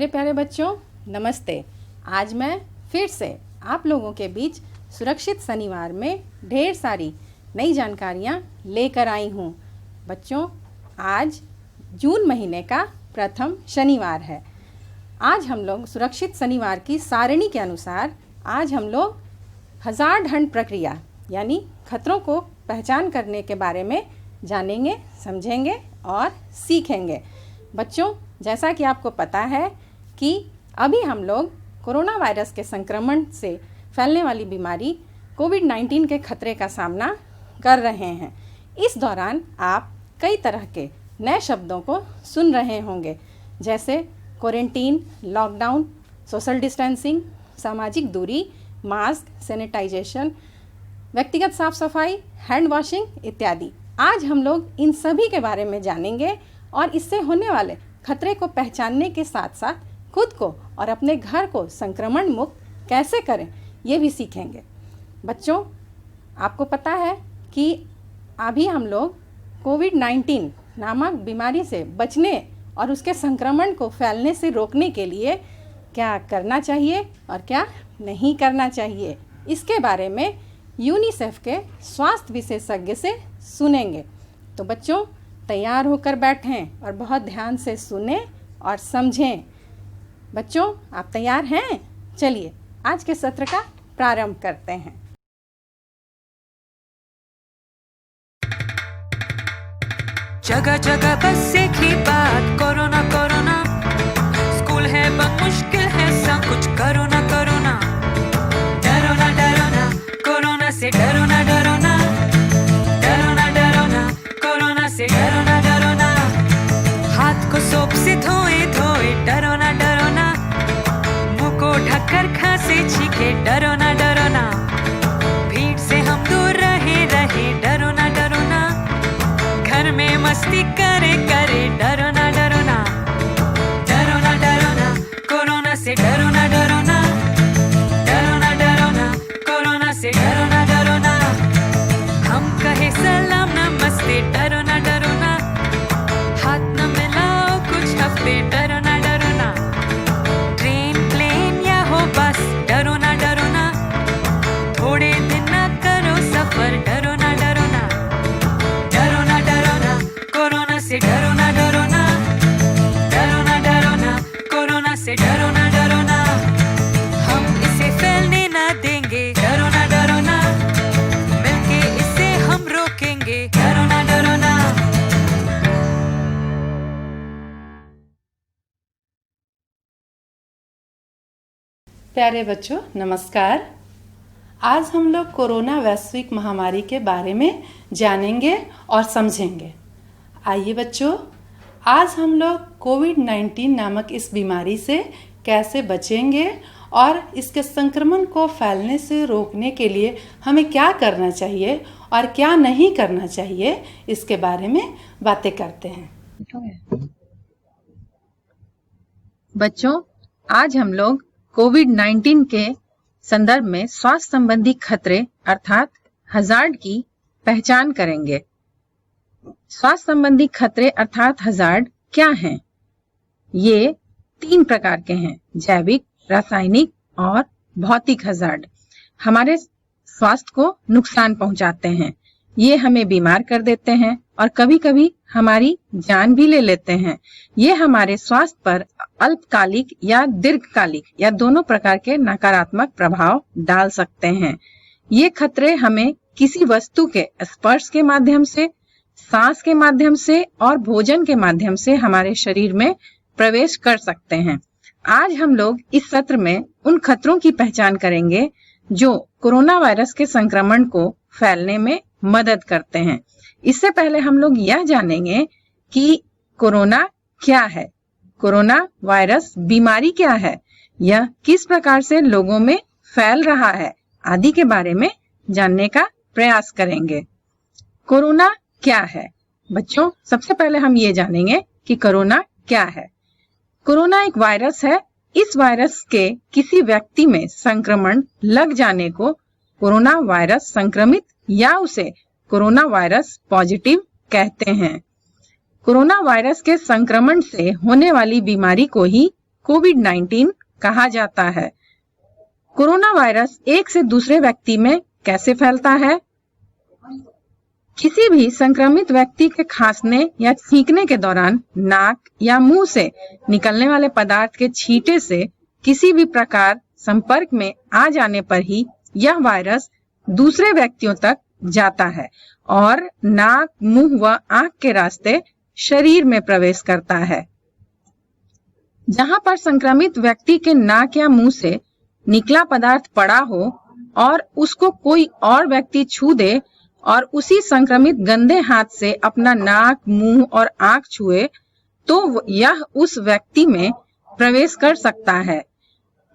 मेरे प्यारे बच्चों, नमस्ते। आज मैं फिर से आप लोगों के बीच सुरक्षित शनिवार में ढेर सारी नई जानकारियाँ लेकर आई हूँ। बच्चों, आज जून महीने का प्रथम शनिवार है। आज हम लोग सुरक्षित शनिवार की सारणी के अनुसार आज हम लोग हजार ढंड प्रक्रिया यानी खतरों को पहचान करने के बारे में जानेंगे, समझेंगे और सीखेंगे। बच्चों, जैसा कि आपको पता है कि अभी हम लोग कोरोना वायरस के संक्रमण से फैलने वाली बीमारी कोविड-19 के खतरे का सामना कर रहे हैं। इस दौरान आप कई तरह के नए शब्दों को सुन रहे होंगे, जैसे क्वारंटीन, लॉकडाउन, सोशल डिस्टेंसिंग, सामाजिक दूरी, मास्क, सैनिटाइजेशन, व्यक्तिगत साफ सफाई, हैंड वॉशिंग इत्यादि। आज हम लोग इन सभी के बारे में जानेंगे और इससे होने वाले खतरे को पहचानने के साथ साथ खुद को और अपने घर को संक्रमण मुक्त कैसे करें, ये भी सीखेंगे। बच्चों, आपको पता है कि अभी हम लोग कोविड-19 नामक बीमारी से बचने और उसके संक्रमण को फैलने से रोकने के लिए क्या करना चाहिए और क्या नहीं करना चाहिए, इसके बारे में यूनिसेफ के स्वास्थ्य विशेषज्ञ से सुनेंगे। तो बच्चों, तैयार होकर बैठें और बहुत ध्यान से सुनें और समझें। बच्चों, आप तैयार हैं? चलिए आज के सत्र का प्रारंभ करते हैं। जगह जगह बस एक ही बात, कोरोना कोरोना। स्कूल है बंद, मुश्किल है सब कुछ, करो ना करो ना। डरो ना डरो ना, कोरोना से डरो ना डरो ना। डरो ना डरो ना, कोरोना से डरो ना डरो ना। हाथ को सोप से धोए धोए, डरो ना डरो ना। मुंह को ढककर खांसे छींके, डरो ना डरो ना। भीड़ से हम दूर रहे रहे, डरो ना डरो ना। घर में मस्ती करे करे, डरो ना डरो ना। डरो ना डरो ना, कोरोना से डरो ना डरो ना। डरो ना डरो ना, कोरोना से डरो ना डरो ना। हम कहे सलाम नमस्ते, डरो ना डरो ना। हाथ न मिलाओ कुछ हफ्ते, डरो ना डरो ना। ट्रेन प्लेन या हो बस, डरो ना डरो ना। थोड़े दिन ना करो सफर, डरो ना डरो ना। डरो ना डरो ना, कोरोना से डरो ना डरो ना। डरो ना डरो ना, कोरोना से डरो ना डरो ना। हम इसे फैलने ना देंगे, डरो ना डरो ना। मिलके इसे हम रोकेंगे, डरो ना डरो ना। प्यारे बच्चों, नमस्कार। आज हम लोग कोरोना वैश्विक महामारी के बारे में जानेंगे और समझेंगे। आइए बच्चों, आज हम लोग कोविड-19 नामक इस बीमारी से कैसे बचेंगे और इसके संक्रमण को फैलने से रोकने के लिए हमें क्या करना चाहिए और क्या नहीं करना चाहिए, इसके बारे में बातें करते हैं। बच्चों, आज हम लोग कोविड-19 के संदर्भ में स्वास्थ्य संबंधी खतरे अर्थात हजार्ड की पहचान करेंगे। स्वास्थ्य संबंधी खतरे अर्थात हजार्ड क्या हैं? ये 3 प्रकार के हैं: जैविक, रासायनिक और भौतिक हजार्ड। हमारे स्वास्थ्य को नुकसान पहुंचाते हैं, ये हमें बीमार कर देते हैं और कभी कभी हमारी जान भी ले लेते हैं। ये हमारे स्वास्थ्य पर अल्पकालिक या दीर्घकालिक या दोनों प्रकार के नकारात्मक प्रभाव डाल सकते हैं। ये खतरे हमें किसी वस्तु के स्पर्श के माध्यम से, सांस के माध्यम से और भोजन के माध्यम से हमारे शरीर में प्रवेश कर सकते हैं। आज हम लोग इस सत्र में उन खतरों की पहचान करेंगे जो कोरोना वायरस के संक्रमण को फैलने में मदद करते हैं। इससे पहले हम लोग यह जानेंगे कि कोरोना क्या है, कोरोना वायरस बीमारी क्या है, यह किस प्रकार से लोगों में फैल रहा है आदि के बारे में जानने का प्रयास करेंगे। कोरोना क्या है? बच्चों, सबसे पहले हम ये जानेंगे कि कोरोना क्या है। कोरोना एक वायरस है। इस वायरस के किसी व्यक्ति में संक्रमण लग जाने को कोरोना वायरस संक्रमित या उसे कोरोना वायरस पॉजिटिव कहते हैं। कोरोना वायरस के संक्रमण से होने वाली बीमारी को ही कोविड-19 कहा जाता है। कोरोना वायरस एक से दूसरे व्यक्ति में कैसे फैलता है? किसी भी संक्रमित व्यक्ति के खांसने या छींकने के दौरान नाक या मुंह से निकलने वाले पदार्थ के छींटे से किसी भी प्रकार संपर्क में आ जाने पर ही यह वायरस दूसरे व्यक्तियों तक जाता है और नाक, मुंह व आंख के रास्ते शरीर में प्रवेश करता है। जहां पर संक्रमित व्यक्ति के नाक या मुंह से निकला पदार्थ पड़ा हो और उसको कोई और व्यक्ति छू दे और उसी संक्रमित गंदे हाथ से अपना नाक, मुंह और आंख छुए तो यह उस व्यक्ति में प्रवेश कर सकता है।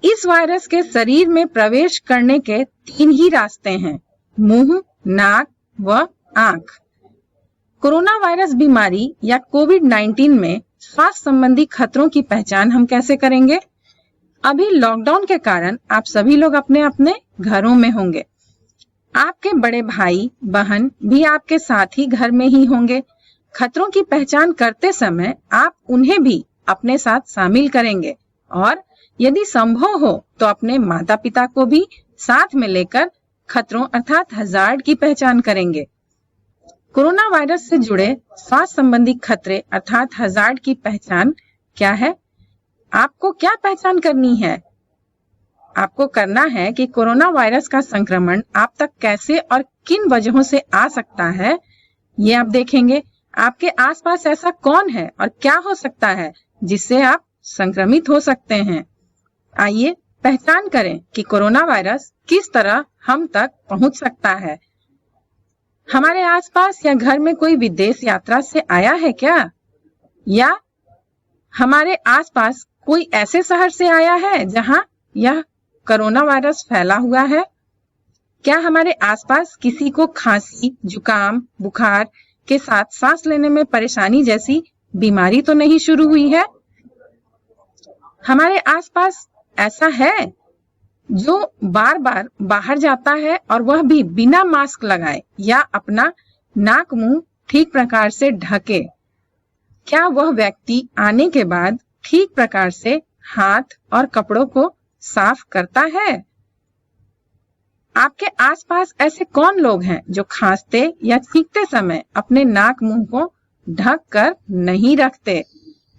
इस वायरस के शरीर में प्रवेश करने के 3 ही रास्ते हैं: मुंह, नाक व आंख। कोरोना वायरस बीमारी या कोविड-19 में स्वास्थ्य संबंधी खतरों की पहचान हम कैसे करेंगे? अभी लॉकडाउन के कारण आप सभी लोग अपने अपने घरों में होंगे। आपके बड़े भाई बहन भी आपके साथ ही घर में ही होंगे। खतरों की पहचान करते समय आप उन्हें भी अपने साथ शामिल करेंगे और यदि संभव हो तो अपने माता पिता को भी साथ में लेकर खतरों अर्थात हजार्ड की पहचान करेंगे। कोरोना वायरस से जुड़े स्वास्थ्य संबंधी खतरे अर्थात हजार्ड की पहचान क्या है? आपको क्या पहचान करनी है? आपको करना है कि कोरोना वायरस का संक्रमण आप तक कैसे और किन वजहों से आ सकता है, ये आप देखेंगे। आपके आसपास ऐसा कौन है और क्या हो सकता है जिससे आप संक्रमित हो सकते हैं। आइए पहचान करें कि कोरोना वायरस किस तरह हम तक पहुंच सकता है। हमारे आसपास या घर में कोई विदेश यात्रा से आया है क्या? या हमारे आसपास कोई ऐसे शहर से आया है जहां यह कोरोना वायरस फैला हुआ है? क्या हमारे आसपास किसी को खांसी, जुकाम, बुखार के साथ सांस लेने में परेशानी जैसी बीमारी तो नहीं शुरू हुई है? हमारे आसपास ऐसा है जो बार बार बाहर जाता है और वह भी बिना मास्क लगाए या अपना नाक मुंह ठीक प्रकार से ढके? क्या वह व्यक्ति आने के बाद ठीक प्रकार से हाथ और कपड़ों को साफ करता है? आपके आसपास ऐसे कौन लोग हैं जो खांसते या छींकते समय अपने नाक मुंह को ढक कर नहीं रखते?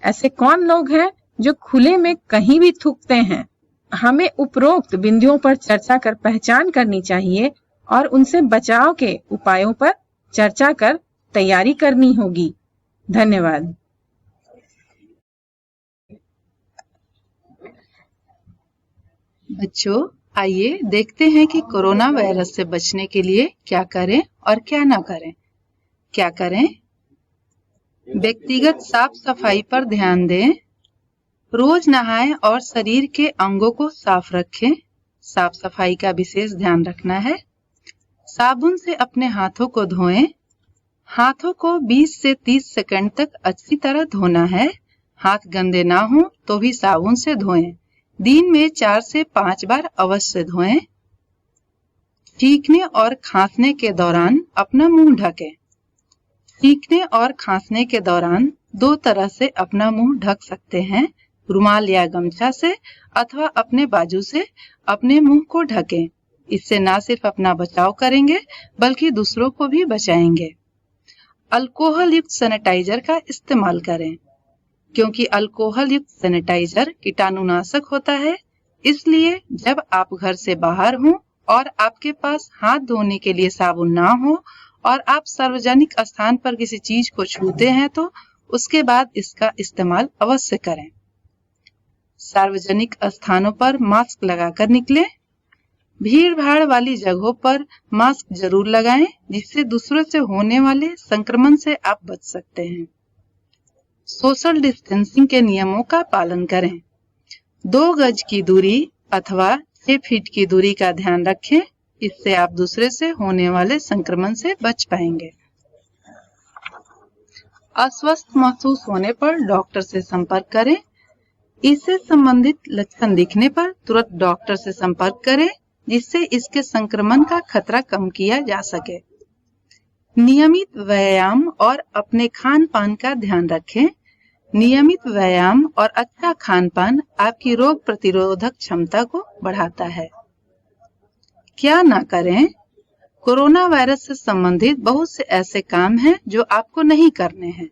ऐसे कौन लोग हैं जो खुले में कहीं भी थूकते हैं? हमें उपरोक्त बिंदुओं पर चर्चा कर पहचान करनी चाहिए और उनसे बचाव के उपायों पर चर्चा कर तैयारी करनी होगी। धन्यवाद। बच्चों, आइए देखते हैं कि कोरोना वायरस से बचने के लिए क्या करें और क्या ना करें। क्या करें? व्यक्तिगत साफ सफाई पर ध्यान दें। रोज नहाएं और शरीर के अंगों को साफ रखें। साफ सफाई का विशेष ध्यान रखना है। साबुन से अपने हाथों को धोएं। हाथों को 20 से 30 सेकंड तक अच्छी तरह धोना है। हाथ गंदे ना हो तो भी साबुन से धोएं। दिन में 4 से 5 बार अवश्य धोएं। छींकने और खांसने के दौरान अपना मुंह ढकें। छींकने और खांसने के दौरान 2 तरह से अपना मुंह ढक सकते हैं, रुमाल या गमछा से अथवा अपने बाजू से अपने मुंह को ढकें। इससे न सिर्फ अपना बचाव करेंगे बल्कि दूसरों को भी बचाएंगे। अल्कोहल युक्त सैनिटाइजर का इस्तेमाल करें, क्योंकि अल्कोहल युक्त सैनिटाइजर कीटाणुनाशक होता है। इसलिए जब आप घर से बाहर हों और आपके पास हाथ धोने के लिए साबुन ना हो और आप सार्वजनिक स्थान पर किसी चीज को छूते हैं तो उसके बाद इसका इस्तेमाल अवश्य करें। सार्वजनिक स्थानों पर मास्क लगाकर निकलें। भीड़ भाड़ वाली जगहों पर मास्क जरूर लगाएं, जिससे दूसरों से होने वाले संक्रमण से आप बच सकते हैं। सोशल डिस्टेंसिंग के नियमों का पालन करें। 2 गज की दूरी अथवा 6 फीट की दूरी का ध्यान रखें। इससे आप दूसरे से होने वाले संक्रमण से बच पाएंगे। अस्वस्थ महसूस होने पर डॉक्टर से संपर्क करें। इससे संबंधित लक्षण दिखने पर तुरंत डॉक्टर से संपर्क करें, जिससे इसके संक्रमण का खतरा कम किया जा सके। नियमित व्यायाम और अपने खान पान का ध्यान रखें। नियमित व्यायाम और अच्छा खान पान आपकी रोग प्रतिरोधक क्षमता को बढ़ाता है। क्या ना करें? कोरोना वायरस से संबंधित बहुत से ऐसे काम हैं जो आपको नहीं करने हैं।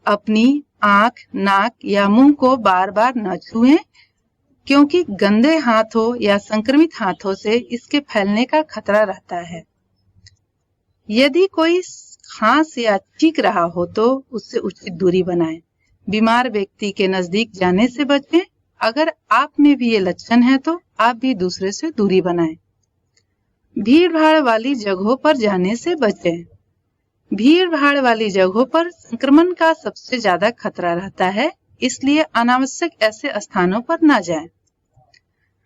अपनी आंख, नाक या मुंह को बार बार न छुएं, क्योंकि गंदे हाथों या संक्रमित हाथों से इसके फैलने का खतरा रहता है। यदि कोई खांस या छींक रहा हो तो उससे उचित दूरी बनाएं। बीमार व्यक्ति के नजदीक जाने से बचें। अगर आप में भी ये लक्षण है तो आप भी दूसरे से दूरी बनाएं। भीड़ भाड़ वाली जगहों पर जाने से बचें। भीड़ भाड़ वाली जगहों पर संक्रमण का सबसे ज्यादा खतरा रहता है, इसलिए अनावश्यक ऐसे स्थानों पर ना जाएं।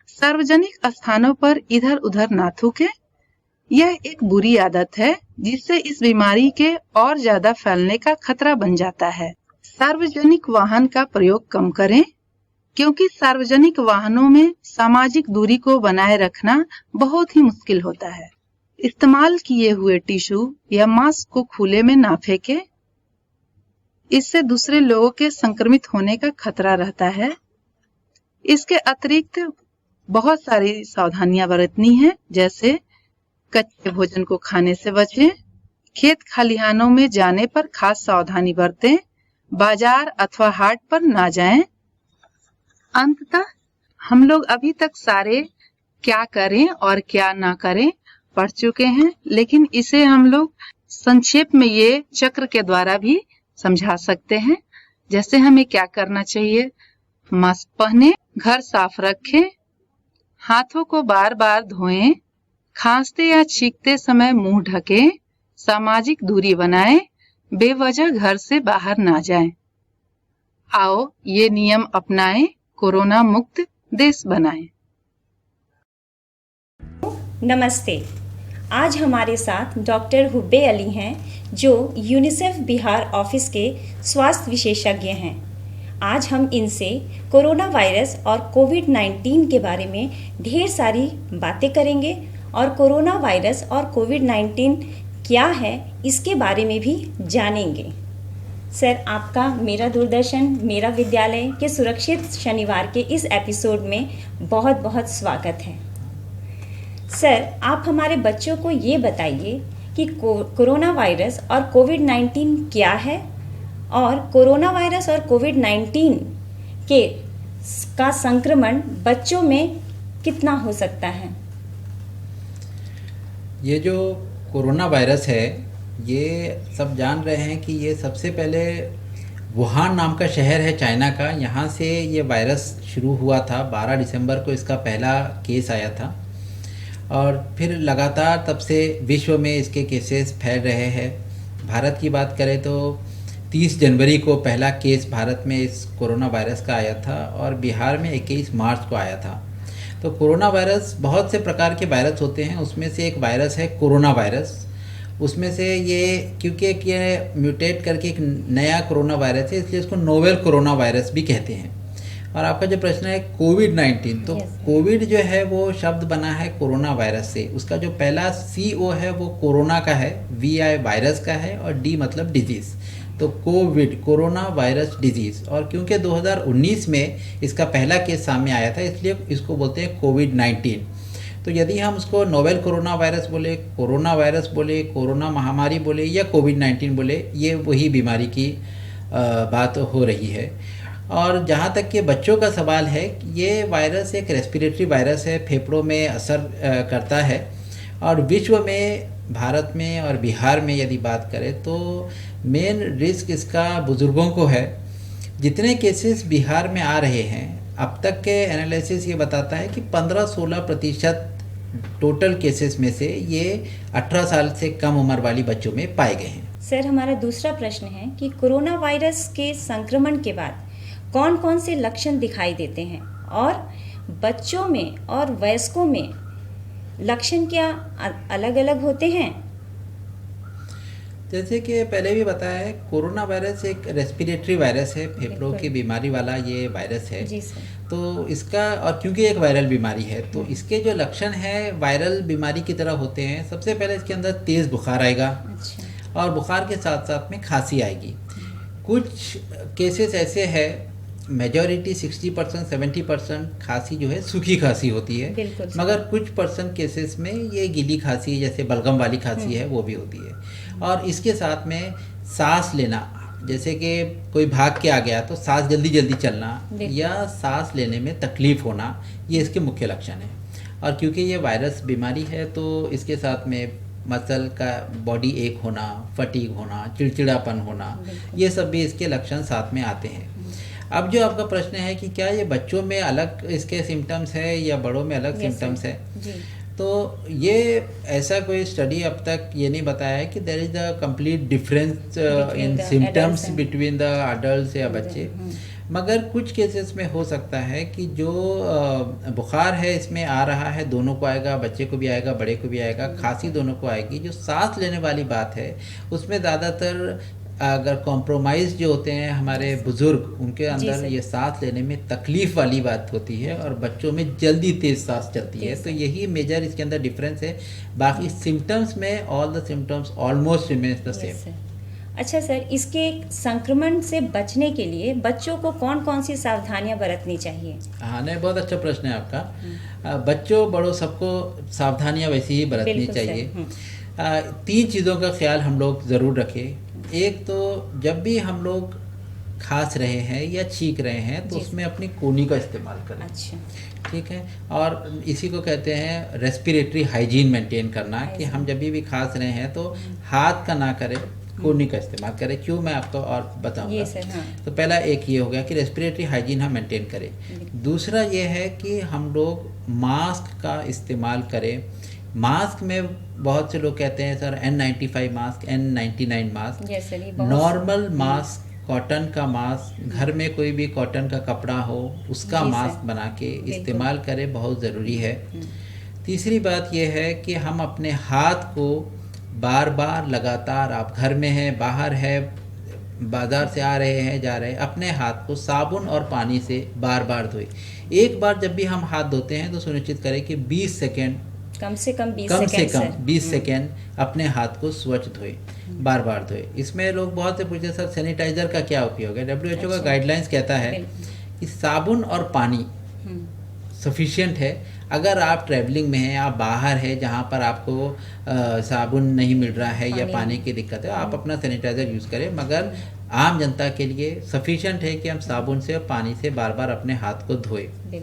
सार्वजनिक स्थानों पर इधर उधर ना थूकें। यह एक बुरी आदत है जिससे इस बीमारी के और ज्यादा फैलने का खतरा बन जाता है। सार्वजनिक वाहन का प्रयोग कम करें, क्योंकि सार्वजनिक वाहनों में सामाजिक दूरी को बनाए रखना बहुत ही मुश्किल होता है। इस्तेमाल किए हुए टिश्यू या मास्क को खुले में ना फेंकें। इससे दूसरे लोगों के संक्रमित होने का खतरा रहता है। इसके अतिरिक्त बहुत सारी सावधानियां बरतनी है, जैसे कच्चे भोजन को खाने से बचें, खेत खलिहानों में जाने पर खास सावधानी बरतें, बाजार अथवा हाट पर ना जाएं। अंततः हम लोग अभी तक सारे क्या करें और क्या ना करें पढ़ चुके हैं, लेकिन इसे हम लोग संक्षेप में ये चक्र के द्वारा भी समझा सकते हैं। जैसे हमें क्या करना चाहिए: मास्क पहने, घर साफ रखें, हाथों को बार बार धोएं, खांसते या छींकते समय मुंह ढकें, सामाजिक दूरी बनाएं, बेवजह घर से बाहर ना जाएं। आओ ये नियम अपनाएं, कोरोना मुक्त देश बनाएं। नमस्ते। आज हमारे साथ डॉक्टर हुब्बे अली हैं, जो यूनिसेफ बिहार ऑफिस के स्वास्थ्य विशेषज्ञ हैं। आज हम इनसे कोरोना वायरस और कोविड-19 के बारे में ढेर सारी बातें करेंगे और कोरोना वायरस और कोविड-19 क्या है इसके बारे में भी जानेंगे। सर, आपका मेरा दूरदर्शन मेरा विद्यालय के सुरक्षित शनिवार के इस एपिसोड में बहुत बहुत स्वागत है। सर, आप हमारे बच्चों को ये बताइए कि कोरोना वायरस और कोविड-19 क्या है और कोरोना वायरस और कोविड-19 का संक्रमण बच्चों में कितना हो सकता है। ये जो कोरोना वायरस है, ये सब जान रहे हैं कि ये सबसे पहले वुहान नाम का शहर है चाइना का, यहाँ से ये वायरस शुरू हुआ था। 12 दिसंबर को इसका पहला केस आया था और फिर लगातार तब से विश्व में इसके केसेस फैल रहे हैं। भारत की बात करें तो 30 जनवरी को पहला केस भारत में इस कोरोना वायरस का आया था और बिहार में 21 मार्च को आया था। तो कोरोना वायरस, बहुत से प्रकार के वायरस होते हैं, उसमें से एक वायरस है कोरोना वायरस। उसमें से ये क्योंकि ये म्यूटेट करके एक नया कोरोना वायरस है, इसलिए इसको नोवेल कोरोना वायरस भी कहते हैं। और आपका जो प्रश्न है कोविड-19, तो कोविड जो है वो शब्द बना है कोरोना वायरस से। उसका जो पहला CO है वो कोरोना का है, VI वायरस का है और D मतलब डिजीज़। तो कोविड, कोरोना वायरस डिजीज़। और क्योंकि 2019 में इसका पहला केस सामने आया था, इसलिए इसको बोलते हैं कोविड-19। तो यदि हम उसको नोवेल कोरोना वायरस बोले, कोरोना वायरस बोले, कोरोना महामारी बोले या कोविड-19 बोले, ये वही बीमारी की बात हो रही है। और जहाँ तक कि बच्चों का सवाल है, ये वायरस एक रेस्पिरेटरी वायरस है, फेफड़ों में असर करता है। और विश्व में, भारत में और बिहार में यदि बात करें तो मेन रिस्क इसका बुज़ुर्गों को है। जितने केसेस बिहार में आ रहे हैं, अब तक के एनालिसिस ये बताता है कि 15-16% टोटल केसेस में से ये 18 साल से कम उम्र वाली बच्चों में पाए गए हैं। सर, हमारा दूसरा प्रश्न है कि कोरोना वायरस के संक्रमण के बाद कौन कौन से लक्षण दिखाई देते हैं और बच्चों में और वयस्कों में लक्षण क्या अलग अलग होते हैं। जैसे कि पहले भी बताया है, कोरोना वायरस एक रेस्पिरेटरी वायरस है, फेफड़ों की बीमारी वाला ये वायरस है। जी सर। तो इसका, और क्योंकि एक वायरल बीमारी है, तो इसके जो लक्षण हैं वायरल बीमारी की तरह होते हैं। सबसे पहले इसके अंदर तेज़ बुखार आएगा। अच्छा। और बुखार के साथ साथ में खांसी आएगी। कुछ केसेस ऐसे हैं, मेजॉरिटी 60% 70% खांसी जो है सूखी खांसी होती है, बिल्कुल। मगर कुछ परसेंट केसेस में ये गीली खांसी जैसे बलगम वाली खांसी है वो भी होती है। और इसके साथ में सांस लेना, जैसे कि कोई भाग के आ गया तो सांस जल्दी जल्दी चलना या सांस लेने में तकलीफ होना, ये इसके मुख्य लक्षण हैं। और क्योंकि ये वायरस बीमारी है तो इसके साथ में मसल का बॉडी एक होना, फटीग होना, चिड़चिड़ापन होना, ये सब भी इसके लक्षण साथ में आते हैं। अब जो आपका प्रश्न है कि क्या ये बच्चों में अलग इसके सिम्टम्स है या बड़ों में अलग सिम्टम्स है, तो ये ऐसा कोई स्टडी अब तक ये नहीं बताया है कि there is a complete difference in symptoms between the adult या बच्चे, मगर कुछ केसेस में हो सकता है कि जो बुखार है इसमें आ रहा है, दोनों को आएगा, बच्चे को भी आएगा, बड़े को भी आएगा, खांसी दोनों को आएगी। जो सांस लेने वाली बात है उसमें ज़्यादातर अगर कॉम्प्रोमाइज़ जो होते हैं हमारे बुजुर्ग, उनके अंदर ये सांस लेने में तकलीफ वाली बात होती है और बच्चों में जल्दी तेज सांस चलती है। तो यही मेजर इसके अंदर डिफरेंस है। बाकी सिम्टम्स में all the symptoms almost remains the same. अच्छा सर, इसके संक्रमण से बचने के लिए बच्चों को कौन कौन सी सावधानियां बरतनी चाहिए? हाँ, नहीं, बहुत अच्छा प्रश्न है आपका। बच्चों बड़ों सबको सावधानियां वैसे ही बरतनी चाहिए। 3 चीज़ों का ख्याल हम लोग ज़रूर रखें। एक तो जब भी हम लोग खांस रहे हैं या छींक रहे हैं तो उसमें अपनी कोनी का इस्तेमाल करें। अच्छा, ठीक है। और इसी को कहते हैं रेस्पिरेटरी हाइजीन मेंटेन करना, कि हम जब भी खांस रहे हैं तो हाथ का ना करें, कोनी का इस्तेमाल करें। क्यों, मैं आपको और बताऊंगा। तो पहला एक ये हो गया कि रेस्पिरेटरी हाइजीन हम मेंटेन करें। दूसरा ये है कि हम लोग मास्क का इस्तेमाल करें। मास्क में बहुत से लोग कहते हैं sir N95 mask, N99 mask, normal mask, cotton का मास्क, घर में कोई भी कॉटन का कपड़ा हो उसका मास्क बना के इस्तेमाल करें, बहुत ज़रूरी है। तीसरी बात यह है कि हम अपने हाथ को बार बार लगातार, आप घर में हैं, बाहर है, बाज़ार से आ रहे हैं, जा रहे हैं, अपने हाथ को साबुन और पानी से बार बार धोएं। एक बार जब भी हम हाथ धोते हैं तो सुनिश्चित करें कि 20 सेकेंड, कम से कम 20 सेकेंड अपने हाथ को स्वच्छ धोए, बार बार धोए। इसमें लोग बहुत से पूछते सर सैनिटाइजर का क्या उपयोग है। WHO का गाइडलाइंस कहता है कि साबुन और पानी सफिशिएंट है। अगर आप ट्रैवलिंग में हैं, आप बाहर हैं जहाँ पर आपको साबुन नहीं मिल रहा है या पानी की दिक्कत है, आप अपना सैनिटाइज़र यूज़ करें, मगर आम जनता के लिए सफिशिएंट है कि हम साबुन से और पानी से बार बार अपने हाथ को धोएं।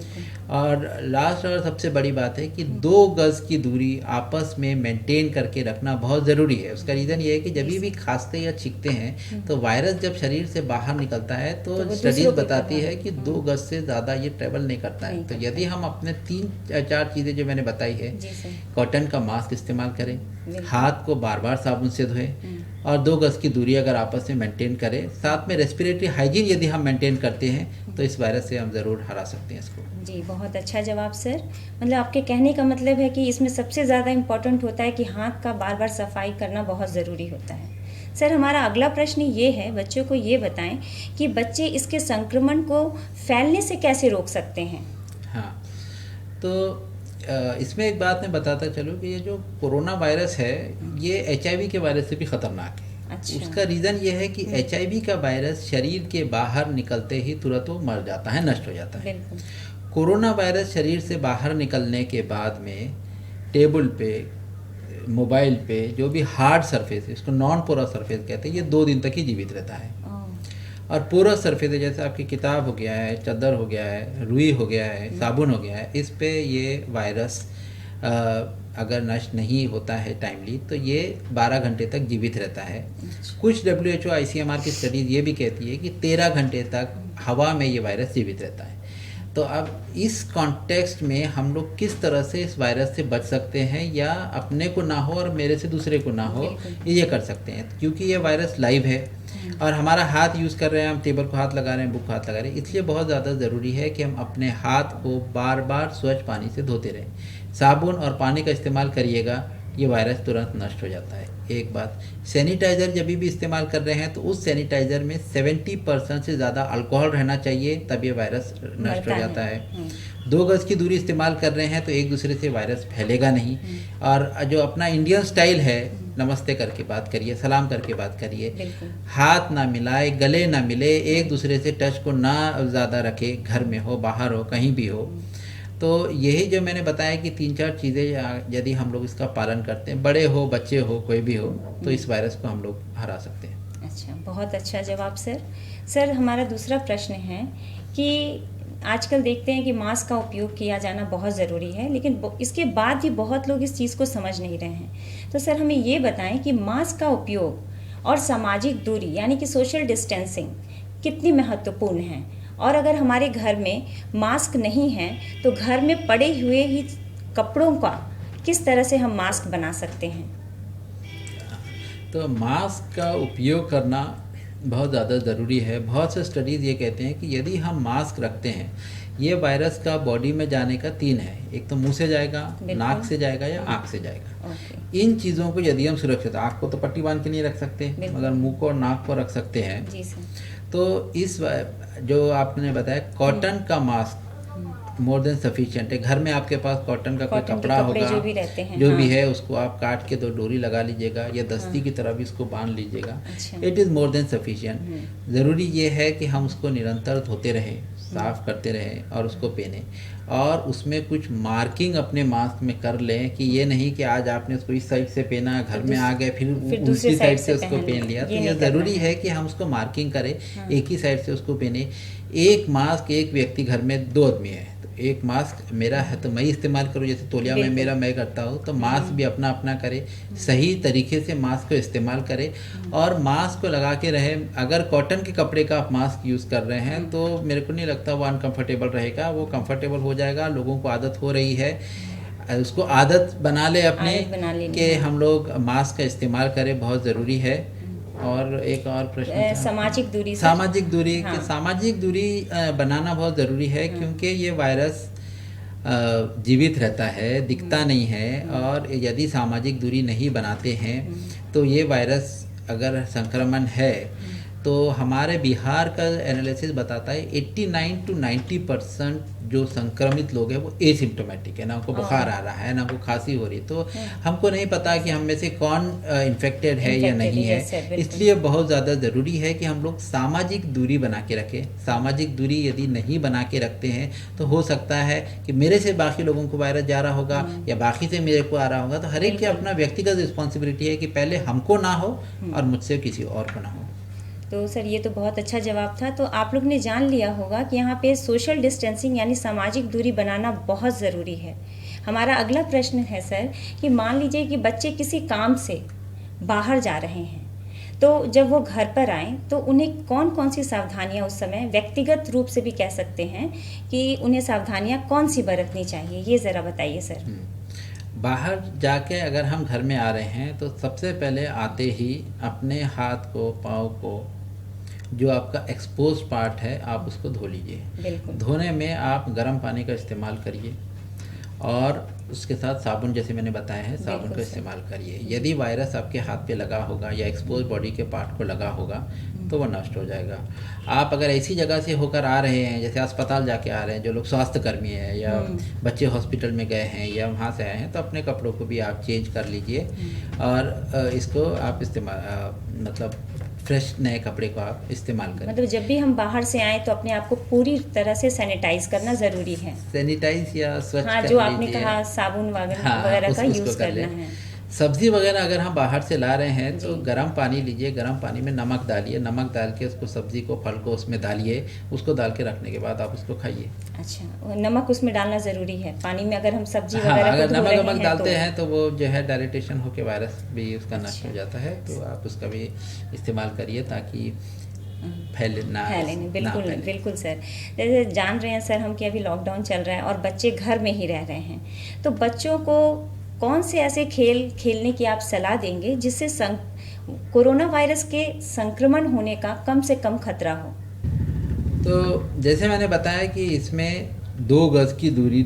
और लास्ट और सबसे बड़ी बात है कि 2 गज की दूरी आपस में मेंटेन करके रखना बहुत ज़रूरी है। उसका रीज़न ये है कि जब भी खांसते या छींकते हैं तो वायरस जब शरीर से बाहर निकलता है तो स्टडीज बताती है कि 2 गज से ज़्यादा ये ट्रेवल नहीं करता है। तो यदि हम अपने 3-4 चीज़ें जो मैंने बताई है, कॉटन का मास्क इस्तेमाल करें, हाथ को बार बार साबुन से धोएं और 2 गज की दूरी अगर आपस में मेंटेन करें, साथ में रेस्पिरेटरी हाइजीन यदि हम मेंटेन करते हैं तो इस वायरस से हम ज़रूर हरा सकते हैं इसको। जी, बहुत अच्छा जवाब सर। मतलब आपके कहने का मतलब है कि इसमें सबसे ज़्यादा इम्पोर्टेंट होता है कि हाथ का बार बार सफाई करना बहुत ज़रूरी होता है। सर, हमारा अगला प्रश्न ये है, बच्चों को ये बताएं कि बच्चे इसके संक्रमण को फैलने से कैसे रोक सकते हैं? हाँ, तो इसमें एक बात मैं बताता चलूँ कि ये जो कोरोना वायरस है ये HIV के वायरस से भी ख़तरनाक है। अच्छा। उसका रीज़न ये है कि HIV का वायरस शरीर के बाहर निकलते ही तुरंत वो मर जाता है, नष्ट हो जाता है। कोरोना वायरस शरीर से बाहर निकलने के बाद में टेबल पे, मोबाइल पे, जो भी हार्ड सरफेस है, इसको नॉन पोरस सरफेस कहते हैं, ये 2 दिन तक ही जीवित रहता है। और पोरस सरफेस है, जैसे आपकी किताब हो गया है, चादर हो गया है, रुई हो गया है, साबुन हो गया है, इस पे ये वायरस अगर नष्ट नहीं होता है टाइमली तो ये 12 घंटे तक जीवित रहता है। कुछ WHO ICMR की स्टडीज़ ये भी कहती है कि 13 घंटे तक हवा में ये वायरस जीवित रहता है। तो अब इस कॉन्टेक्स्ट में हम लोग किस तरह से इस वायरस से बच सकते हैं या अपने को ना हो और मेरे से दूसरे को ना हो, ये कर सकते हैं। क्योंकि ये वायरस लाइव है और हमारा हाथ यूज़ कर रहे हैं, हम टेबल को हाथ लगा रहे हैं, बुक को हाथ लगा रहे हैं, इसलिए बहुत ज़्यादा ज़रूरी है कि हम अपने हाथ को बार बार स्वच्छ पानी से धोते रहें। साबुन और पानी का इस्तेमाल करिएगा, ये वायरस तुरंत नष्ट हो जाता है। एक बात, सैनिटाइज़र जब भी इस्तेमाल कर रहे हैं तो उस सैनिटाइज़र में 70% से ज़्यादा अल्कोहल रहना चाहिए, तब ये वायरस नष्ट हो जाता है। 2 गज की दूरी इस्तेमाल कर रहे हैं तो एक दूसरे से वायरस फैलेगा नहीं। और जो अपना इंडियन स्टाइल है नमस्ते करके बात करिए, सलाम करके बात करिए, बिल्कुल। हाथ ना मिलाए, गले ना मिले, एक दूसरे से टच को ना ज़्यादा रखे, घर में हो, बाहर हो, कहीं भी हो। तो यही जो मैंने बताया कि 3-4 चीज़ें यदि हम लोग इसका पालन करते हैं, बड़े हो, बच्चे हो, कोई भी हो, तो इस वायरस को हम लोग हरा सकते हैं। अच्छा, बहुत अच्छा जवाब सर। सर, हमारा दूसरा प्रश्न है कि आजकल देखते हैं कि मास्क का उपयोग किया जाना बहुत ज़रूरी है, लेकिन इसके बाद भी बहुत लोग इस चीज़ को समझ नहीं रहे हैं। तो सर, हमें ये बताएं कि मास्क का उपयोग और सामाजिक दूरी यानी कि सोशल डिस्टेंसिंग कितनी महत्वपूर्ण है, और अगर हमारे घर में मास्क नहीं है तो घर में पड़े हुए ही कपड़ों का किस तरह से हम मास्क बना सकते हैं? तो मास्क का उपयोग करना बहुत ज़्यादा ज़रूरी है। बहुत से स्टडीज़ ये कहते हैं कि यदि हम मास्क रखते हैं, ये वायरस का बॉडी में जाने का 3 है, एक तो मुंह से जाएगा, नाक से जाएगा या आँख से जाएगा। ओके। इन चीज़ों को यदि हम सुरक्षित, आँख को तो पट्टी बांध के नहीं रख सकते, मगर मुंह को और नाक को रख सकते हैं। जी सर। तो इस जो आपने बताया कॉटन का मास्क मोर देन सफिशिएंट है। घर में आपके पास कॉटन का कोई कॉटन के कपड़ा कपड़े होगा, जो भी रहते हैं, जो हाँ। भी है, उसको आप काट के 2 डोरी लगा लीजिएगा या दस्ती की तरह भी इसको बांध लीजिएगा। अच्छा। It is more than sufficient. ज़रूरी ये है कि हम उसको निरंतर धोते रहें, साफ करते रहें और उसको पहने, और उसमें कुछ मार्किंग अपने मास्क में कर लें कि ये नहीं कि आज आपने उसको इस साइड से पहना, घर में आ गए फिर दूसरी दूसरी साइड से से उसको पहन पहन लिया। तो ये ये नहीं करना ज़रूरी है कि हम उसको मार्किंग करें, एक ही साइड से उसको पहने। एक मास्क एक व्यक्ति, घर में 2 आदमी है तो एक मास्क मेरा है तो मैं इस्तेमाल करूँ, जैसे तौलिया में मेरा मैं करता हूँ, तो मास्क भी अपना अपना करे, सही तरीके से मास्क को इस्तेमाल करें और मास्क को लगा के रहे। अगर कॉटन के कपड़े का आप मास्क यूज़ कर रहे हैं तो मेरे को नहीं लगता वो अनकंफर्टेबल रहेगा, वो कंफर्टेबल हो जाएगा। लोगों को आदत हो रही है, उसको आदत बना ले अपने आदत बना लेनी कि है। हम लोग मास्क का इस्तेमाल करें, बहुत ज़रूरी है। और एक और प्रश्न था। सामाजिक दूरी सर। सामाजिक दूरी हाँ। सामाजिक दूरी बनाना बहुत ज़रूरी है, क्योंकि ये वायरस जीवित रहता है, दिखता नहीं है, और यदि सामाजिक दूरी नहीं बनाते हैं तो ये वायरस अगर संक्रमण है तो हमारे बिहार का एनालिसिस बताता है 89 to 90% जो संक्रमित लोग हैं वो एसिम्टोमेटिक है, ना उनको बुखार आ रहा है, ना उनको खांसी हो रही। तो हमको नहीं पता कि हम में से कौन इन्फेक्टेड है या नहीं है। इसलिए बहुत ज़्यादा ज़रूरी है कि हम लोग सामाजिक दूरी बना के रखें। सामाजिक दूरी यदि नहीं बना के रखते हैं तो हो सकता है कि मेरे से बाकी लोगों को वायरस जा रहा होगा या बाकी से मेरे को आ रहा होगा। तो हर एक की अपना व्यक्तिगत रिस्पॉन्सिबिलिटी है कि पहले हमको ना हो और मुझसे किसी और को ना हो। तो सर, ये तो बहुत अच्छा जवाब था। तो आप लोग ने जान लिया होगा कि यहाँ पे सोशल डिस्टेंसिंग यानी सामाजिक दूरी बनाना बहुत ज़रूरी है। हमारा अगला प्रश्न है सर कि मान लीजिए कि बच्चे किसी काम से बाहर जा रहे हैं, तो जब वो घर पर आएँ तो उन्हें कौन कौन सी सावधानियाँ उस समय व्यक्तिगत रूप से भी कह सकते हैं कि उन्हें सावधानियाँ कौन सी बरतनी चाहिए, ये ज़रा बताइए सर। बाहर जाके अगर हम घर में आ रहे हैं तो सबसे पहले आते ही अपने हाथ को, पाँव को, जो आपका एक्सपोज पार्ट है आप उसको धो लीजिए। बिल्कुल। धोने में आप गर्म पानी का इस्तेमाल करिए और उसके साथ साबुन, जैसे मैंने बताया है, साबुन बिल्कुल का सर। इस्तेमाल करिए। यदि वायरस आपके हाथ पे लगा होगा या एक्सपोज बॉडी के पार्ट को लगा होगा तो वो नष्ट हो जाएगा। आप अगर ऐसी जगह से होकर आ रहे हैं, जैसे अस्पताल जाके आ रहे हैं, जो लोग स्वास्थ्य कर्मी हैं या बच्चे हॉस्पिटल में गए हैं या वहाँ से आए हैं, तो अपने कपड़ों को भी आप चेंज कर लीजिए और इसको आप इस्तेमाल मतलब फ्रेश नए कपड़े को आप इस्तेमाल करें। मतलब जब भी हम बाहर से आएँ तो अपने आप को पूरी तरह से सैनिटाइज करना ज़रूरी है। सैनिटाइज या स्वच्छ हाँ, कर जो आपने लीजिए। कहा साबुन हाँ, वगैरह का उसको यूज़ कर करना लें। है। सब्जी वगैरह अगर हम बाहर से ला रहे हैं तो गर्म पानी लीजिए, गर्म पानी में नमक डालिए, नमक डाल के उसको सब्जी को, फल को उसमें डालिए, उसको डाल के रखने के बाद आप उसको खाइए। अच्छा, नमक उसमें डालना ज़रूरी है पानी में, अगर हम सब्जी हाँ, वगैरह अगर को धो नमक रहे वमक हैं डालते तो। हैं तो वो जो है डायरेक्टेशन होकर वायरस भी उसका नष्ट हो जाता है। तो आप उसका भी इस्तेमाल करिए ताकि फैले नहीं। बिल्कुल फैले। बिल्कुल सर। जैसे जान रहे हैं सर हम कि अभी लॉकडाउन चल रहा है और बच्चे घर में ही रह रहे हैं, तो बच्चों को कौन से ऐसे खेल खेलने की आप सलाह देंगे जिससे कोरोना वायरस के संक्रमण होने का कम से कम खतरा हो? तो जैसे मैंने बताया कि इसमें 2 गज की दूरी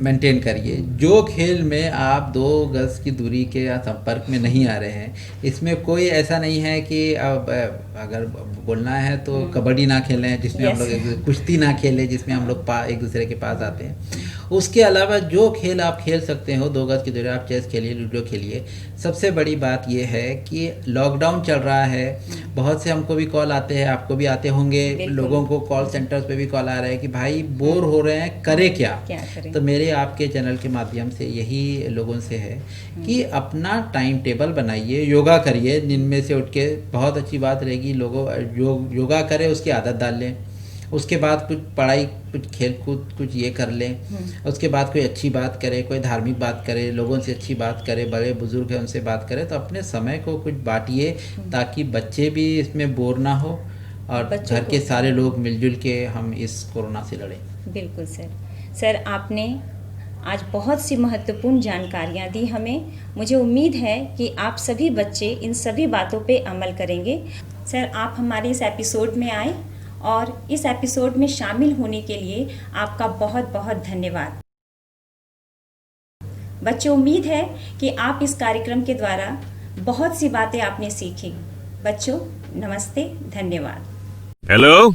मेंटेन करिए। जो खेल में आप 2 गज की दूरी के संपर्क में नहीं आ रहे हैं, इसमें कोई ऐसा नहीं है कि अब अगर बोलना है तो कबड्डी ना खेलें जिसमें हम लोग कुश्ती ना खेलें जिसमें हम लोग एक दूसरे के पास आते हैं। उसके अलावा जो खेल आप खेल सकते हो, 2 गज की दूरी, आप चेस खेलिए, लूडो खेलिए। सबसे बड़ी बात यह है कि लॉकडाउन चल रहा है, बहुत से हमको भी कॉल आते हैं, आपको भी आते होंगे, लोगों को कॉल सेंटर्स पे भी कॉल आ रहा है कि भाई बोर हो रहे हैं, करें क्या करें? तो मेरे आपके चैनल के माध्यम से यही लोगों से है कि अपना टाइम टेबल बनाइए, योगा करिए, दिन में से उठ के, बहुत अच्छी बात रहेगी, लोगों योगा करें, उसकी आदत डाल लें, उसके बाद कुछ पढ़ाई, कुछ खेल कूद, कुछ ये कर लें, उसके बाद कोई अच्छी बात करें, कोई धार्मिक बात करें, लोगों से अच्छी बात करें, बड़े बुजुर्ग हैं उनसे बात करें। तो अपने समय को कुछ बांटिए ताकि बच्चे भी इसमें बोर ना हो और घर के सारे लोग मिलजुल के हम इस कोरोना से लड़ें। बिल्कुल सर, आपने आज बहुत सी महत्वपूर्ण जानकारियाँ दी हमें। मुझे उम्मीद है कि आप सभी बच्चे इन सभी बातों पे अमल करेंगे। सर, आप हमारे इस एपिसोड में आए और इस एपिसोड में शामिल होने के लिए आपका बहुत बहुत धन्यवाद। बच्चों, उम्मीद है कि आप इस कार्यक्रम के द्वारा बहुत सी बातें आपने सीखी। बच्चों, नमस्ते, धन्यवाद। हेलो।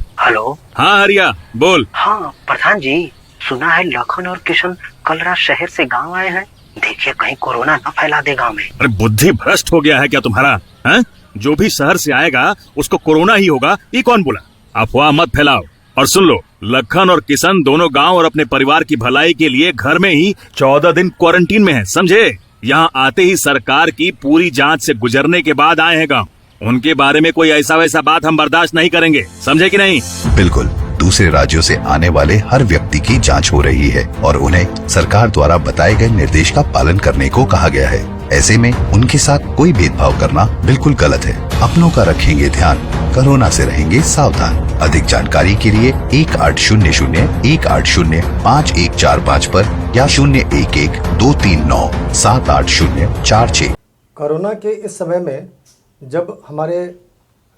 हाँ हरिया, बोल। हाँ प्रधान जी, सुना है लखन और किशन कल रात शहर से गांव आए हैं। देखिए कहीं कोरोना न फैला दे गांव में। अरे बुद्धि भ्रष्ट हो गया है क्या तुम्हारा? हैं? जो भी शहर से आएगा उसको कोरोना ही होगा, ये कौन बोला? अफवाह मत फैलाओ। और सुन लो, लखन और किशन दोनों गांव और अपने परिवार की भलाई के लिए घर में ही 14 दिन क्वारंटीन में हैं, समझे? यहाँ आते ही सरकार की पूरी जांच से गुजरने के बाद आए हैं गांव। उनके बारे में कोई ऐसा वैसा बात हम बर्दाश्त नहीं करेंगे, समझे कि नहीं? बिल्कुल, दूसरे राज्यों से आने वाले हर व्यक्ति की जांच हो रही है और उन्हें सरकार द्वारा बताए गए निर्देश का पालन करने को कहा गया है। ऐसे में उनके साथ कोई भेदभाव करना बिल्कुल गलत है। अपनों का रखेंगे ध्यान, कोरोना से रहेंगे सावधान। अधिक जानकारी के लिए 1800-180-5145 पर या 011-239-78046। कोरोना के इस समय में जब हमारे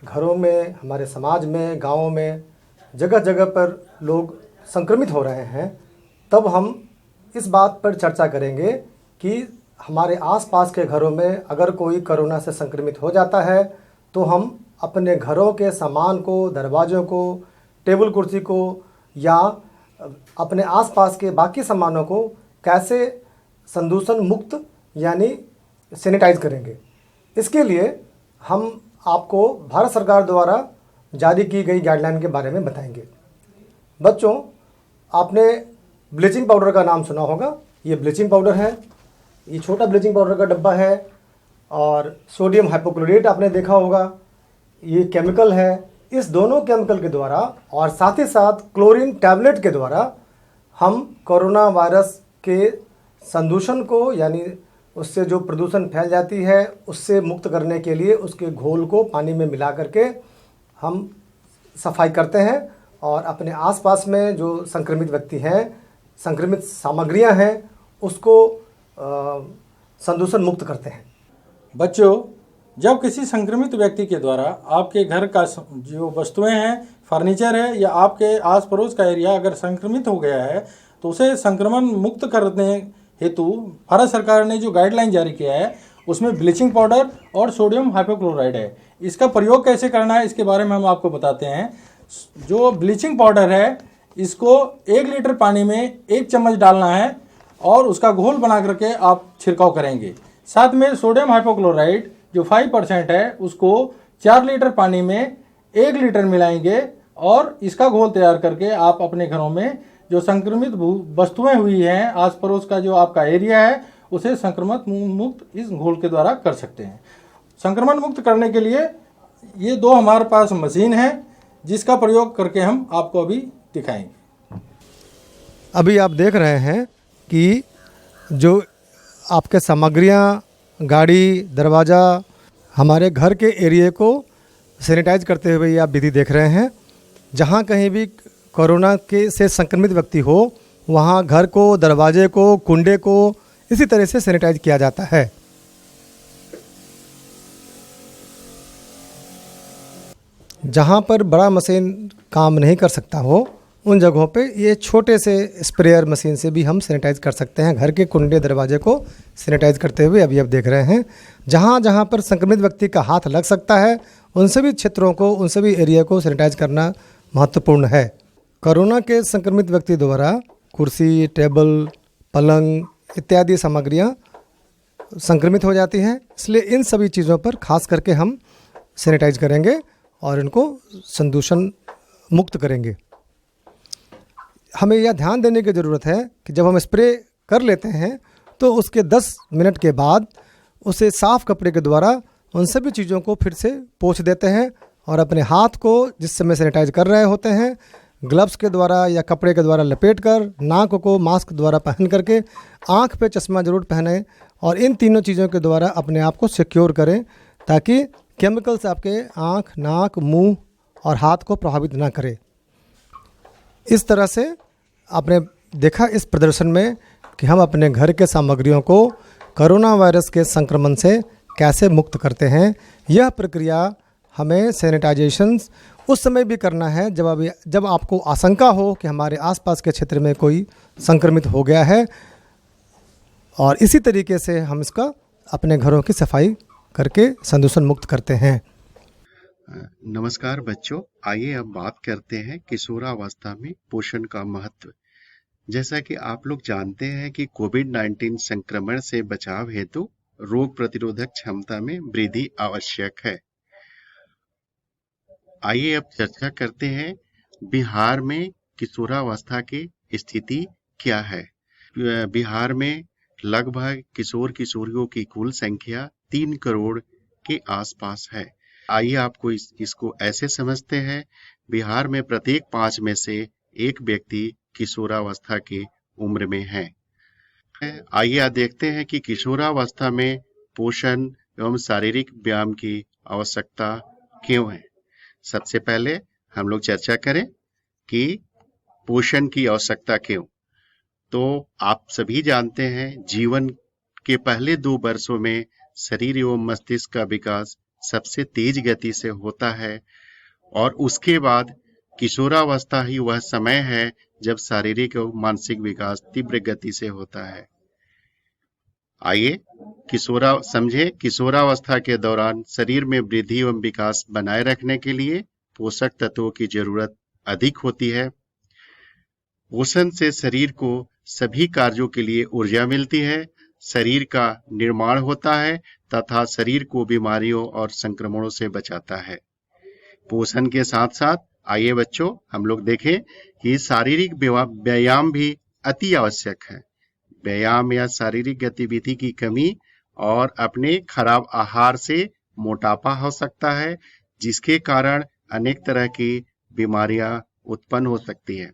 घरों में, हमारे समाज में, गाँवों में जगह जगह पर लोग संक्रमित हो रहे हैं, तब हम इस बात पर चर्चा करेंगे कि हमारे आसपास के घरों में अगर कोई कोरोना से संक्रमित हो जाता है तो हम अपने घरों के सामान को, दरवाज़ों को, टेबल कुर्सी को या अपने आसपास के बाकी सामानों को कैसे संदूषण मुक्त यानी सैनिटाइज करेंगे। इसके लिए हम आपको भारत सरकार द्वारा जारी की गई गाइडलाइन के बारे में बताएंगे। बच्चों, आपने ब्लीचिंग पाउडर का नाम सुना होगा। ये ब्लीचिंग पाउडर है, ये छोटा ब्लीचिंग पाउडर का डब्बा है, और सोडियम हाइपोक्लोराइट आपने देखा होगा, ये केमिकल है। इस दोनों केमिकल के द्वारा और साथ ही साथ क्लोरीन टैबलेट के द्वारा हम कोरोना वायरस के संदूषण को यानी उससे जो प्रदूषण फैल जाती है उससे मुक्त करने के लिए उसके घोल को पानी में मिला करके हम सफाई करते हैं और अपने आसपास में जो संक्रमित व्यक्ति हैं, संक्रमित सामग्रियां हैं, उसको संदूषण मुक्त करते हैं। बच्चों, जब किसी संक्रमित व्यक्ति के द्वारा आपके घर का जो वस्तुएं हैं, फर्नीचर है या आपके आस पड़ोस का एरिया अगर संक्रमित हो गया है तो उसे संक्रमण मुक्त करने हेतु भारत सरकार ने जो गाइडलाइन जारी किया है उसमें ब्लीचिंग पाउडर और सोडियम हाइपोक्लोराइड है। इसका प्रयोग कैसे करना है इसके बारे में हम आपको बताते हैं। जो ब्लीचिंग पाउडर है इसको 1 लीटर पानी में 1 चम्मच डालना है और उसका घोल बना करके आप छिड़काव करेंगे। साथ में सोडियम हाइपोक्लोराइड जो 5% है उसको 4 लीटर पानी में 1 लीटर मिलाएंगे और इसका घोल तैयार करके आप अपने घरों में जो संक्रमित वस्तुएं हुई हैं, आस पड़ोस का जो आपका एरिया है, उसे संक्रमण मुक्त इस घोल के द्वारा कर सकते हैं। संक्रमण मुक्त करने के लिए ये 2 हमारे पास मशीन है जिसका प्रयोग करके हम आपको अभी दिखाएंगे। अभी आप देख रहे हैं कि जो आपके सामग्रियां, गाड़ी, दरवाज़ा, हमारे घर के एरिया को सैनिटाइज करते हुए ये आप विधि देख रहे हैं। जहाँ कहीं भी कोरोना के से संक्रमित व्यक्ति हो वहाँ घर को, दरवाजे को, कुंडे को इसी तरह से सैनिटाइज किया जाता है। जहाँ पर बड़ा मशीन काम नहीं कर सकता हो उन जगहों पे ये छोटे से स्प्रेयर मशीन से भी हम सैनिटाइज कर सकते हैं। घर के कुंडे, दरवाजे को सैनिटाइज करते हुए अभी आप देख रहे हैं। जहाँ जहाँ पर संक्रमित व्यक्ति का हाथ लग सकता है उन सभी क्षेत्रों को, उन सभी एरिया को सैनिटाइज करना महत्वपूर्ण है। कोरोना के संक्रमित व्यक्ति द्वारा कुर्सी, टेबल, पलंग इत्यादि सामग्रियां संक्रमित हो जाती हैं। इसलिए इन सभी चीज़ों पर खास करके हम सैनिटाइज करेंगे और इनको संदूषण मुक्त करेंगे। हमें यह ध्यान देने की ज़रूरत है कि जब हम स्प्रे कर लेते हैं तो उसके 10 मिनट के बाद उसे साफ़ कपड़े के द्वारा उन सभी चीज़ों को फिर से पोंछ देते हैं और अपने हाथ को जिस समय सैनिटाइज कर रहे होते हैं ग्लव्स के द्वारा या कपड़े के द्वारा लपेट कर, नाक को मास्क द्वारा पहन करके, आँख पे चश्मा जरूर पहने और इन तीनों चीज़ों के द्वारा अपने आप को सिक्योर करें ताकि केमिकल्स आपके आँख, नाक, मुंह और हाथ को प्रभावित ना करे। इस तरह से आपने देखा इस प्रदर्शन में कि हम अपने घर के सामग्रियों को कोरोना वायरस के संक्रमण से कैसे मुक्त करते हैं। यह प्रक्रिया हमें सैनिटाइजेशन उस समय भी करना है जब आपको आशंका हो कि हमारे आसपास के क्षेत्र में कोई संक्रमित हो गया है, और इसी तरीके से हम इसका अपने घरों की सफाई करके संदूषण मुक्त करते हैं। नमस्कार बच्चों, आइए अब बात करते हैं किशोरावस्था में पोषण का महत्व। जैसा कि आप लोग जानते हैं कि कोविड-19 संक्रमण से बचाव हेतु रोग प्रतिरोधक क्षमता में वृद्धि आवश्यक है। आइए अब चर्चा करते हैं बिहार में किशोरावस्था की स्थिति क्या है। बिहार में लगभग किशोर किशोरियों की कुल संख्या 3 करोड़ के आसपास है। आइए आपको इसको ऐसे समझते हैं, बिहार में प्रत्येक 5 में से एक व्यक्ति किशोरावस्था की उम्र में है। आइए देखते हैं कि किशोरावस्था में पोषण एवं शारीरिक व्यायाम की आवश्यकता क्यों है। सबसे पहले हम लोग चर्चा करें कि पोषण की आवश्यकता क्यों। तो आप सभी जानते हैं जीवन के पहले 2 वर्षों में शरीर एवं मस्तिष्क का विकास सबसे तेज गति से होता है और उसके बाद किशोरावस्था ही वह समय है जब शारीरिक और मानसिक विकास तीव्र गति से होता है। आइए समझे किशोरावस्था के दौरान शरीर में वृद्धि एवं विकास बनाए रखने के लिए पोषक तत्वों की जरूरत अधिक होती है। पोषण से शरीर को सभी कार्यों के लिए ऊर्जा मिलती है, शरीर का निर्माण होता है तथा शरीर को बीमारियों और संक्रमणों से बचाता है। पोषण के साथ साथ आइए बच्चों हम लोग देखें कि शारीरिक व्यायाम भी अति आवश्यक है। व्यायाम या शारीरिक गतिविधि की कमी और अपने खराब आहार से मोटापा हो सकता है, जिसके कारण अनेक तरह की बीमारियां उत्पन्न हो सकती है।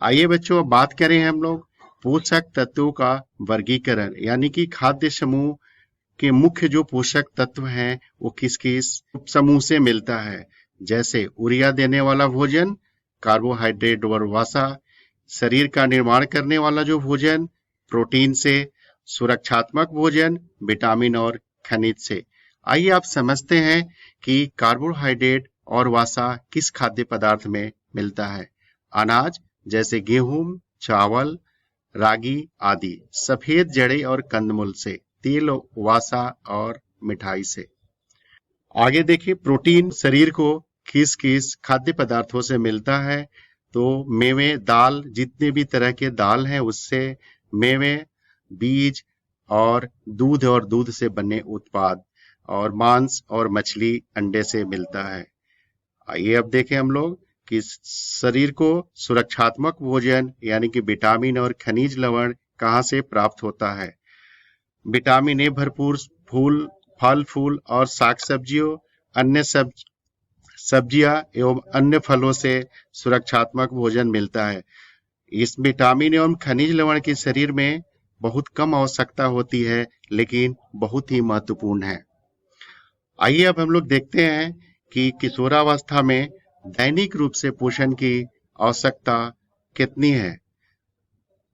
आइए बच्चों बात करें हम लोग पोषक तत्वों का वर्गीकरण, यानी कि खाद्य समूह के मुख्य जो पोषक तत्व हैं वो किस किस समूह से मिलता है। जैसे ऊर्जा देने वाला भोजन, कार्बोहाइड्रेट और वसा, शरीर का निर्माण करने वाला जो भोजन, प्रोटीन से, सुरक्षात्मक भोजन, विटामिन और खनिज से। आइए आप समझते हैं कि कार्बोहाइड्रेट और वसा किस खाद्य पदार्थ में मिलता है। अनाज जैसे गेहूं, चावल, रागी आदि, सफेद जड़ें और कंदमूल से, तेल, वसा और मिठाई से। आगे देखिए प्रोटीन शरीर को किस किस खाद्य पदार्थों से मिलता है। तो मेवे, दाल, जितने भी तरह के दाल हैं उससे, मेवे, बीज और दूध से बने उत्पाद, और मांस और मछली, अंडे से मिलता है। आइए अब देखें हम लोग कि शरीर को सुरक्षात्मक भोजन यानी कि विटामिन और खनिज लवण कहाँ से प्राप्त होता है। विटामिन ए भरपूर फल फूल और साग सब्जियों, अन्य सब्जियां एवं अन्य फलों से सुरक्षात्मक भोजन मिलता है। इस विटामिन एवं खनिज लवण की शरीर में बहुत कम आवश्यकता होती है, लेकिन बहुत ही महत्वपूर्ण है। आइए अब हम लोग देखते हैं कि किशोरावस्था में दैनिक रूप से पोषण की आवश्यकता कितनी है।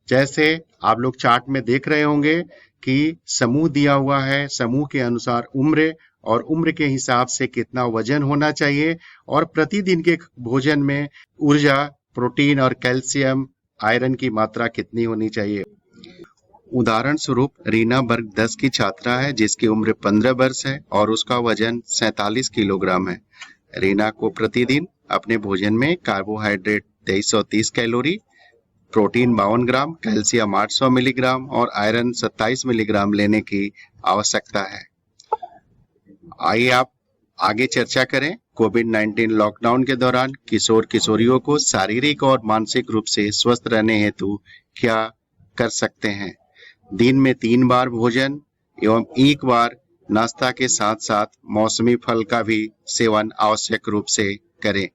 जैसे आप लोग चार्ट में देख रहे होंगे कि समूह दिया हुआ है, समूह के अनुसार उम्र और उम्र के हिसाब से कितना वजन होना चाहिए, और प्रतिदिन के भोजन में ऊर्जा, प्रोटीन और कैल्शियम, आयरन की मात्रा कितनी होनी चाहिए। उदाहरण स्वरूप रीना वर्ग 10 की छात्रा है जिसकी उम्र 15 वर्ष है और उसका वजन 47 किलोग्राम है। रीना को प्रतिदिन अपने भोजन में कार्बोहाइड्रेट 2330 कैलोरी, प्रोटीन 52 ग्राम, कैल्शियम 800 मिलीग्राम और आयरन 27 मिलीग्राम लेने की आवश्यकता है। आइए आप आगे चर्चा करें। कोविड-19 लॉकडाउन के दौरान किशोर किशोरियों को शारीरिक और मानसिक रूप से स्वस्थ रहने हेतु क्या कर सकते हैं। दिन में 3 बार भोजन एवं 1 बार नाश्ता के साथ साथ मौसमी फल का भी सेवन आवश्यक रूप से करें।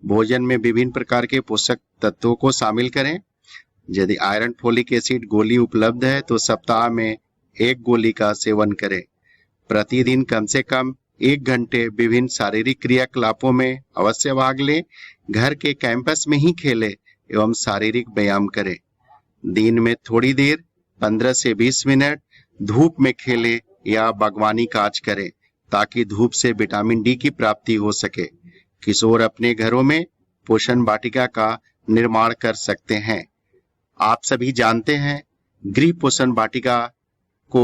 भोजन में विभिन्न प्रकार के पोषक तत्वों को शामिल करें। यदि आयरन फोलिक एसिड गोली उपलब्ध है तो सप्ताह में 1 गोली का सेवन करें। प्रतिदिन कम से कम 1 घंटे विभिन्न शारीरिक क्रियाकलापों में अवश्य भाग लें। घर के कैंपस में ही खेलें एवं शारीरिक व्यायाम करें। दिन में थोड़ी देर 15 से 20 मिनट धूप में खेलें या बागवानी काज करें ताकि धूप से विटामिन डी की प्राप्ति हो सके। किशोर अपने घरों में पोषण वाटिका का निर्माण कर सकते हैं। आप सभी जानते हैं गृह पोषण वाटिका को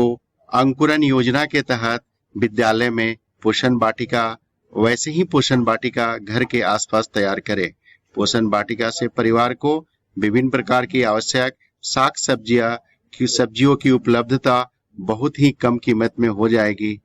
अंकुरन योजना के तहत विद्यालय में पोषण वाटिका, वैसे ही पोषण वाटिका घर के आसपास तैयार करें। पोषण वाटिका से परिवार को विभिन्न प्रकार की आवश्यक साग सब्जियों की उपलब्धता बहुत ही कम कीमत में हो जाएगी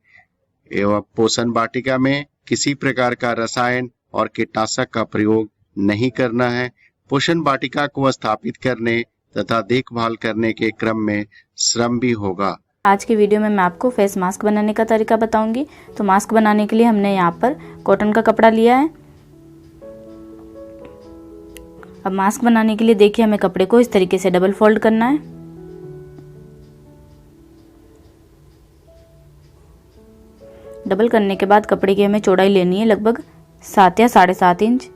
एवं पोषण वाटिका में किसी प्रकार का रसायन और कीटनाशक का प्रयोग नहीं करना है। पोषण वाटिका को स्थापित करने तथा देखभाल करने के क्रम में श्रम भी होगा। आज की वीडियो में मैं आपको फेस मास्क बनाने का तरीका बताऊंगी। तो मास्क बनाने के लिए हमने यहाँ पर कॉटन का कपड़ा लिया है। अब मास्क बनाने के लिए देखिए हमें कपड़े को इस तरीके से डबल फोल्ड करना है। डबल करने के बाद कपड़े की हमें चौड़ाई लेनी है लगभग 7 या 7.5 इंच।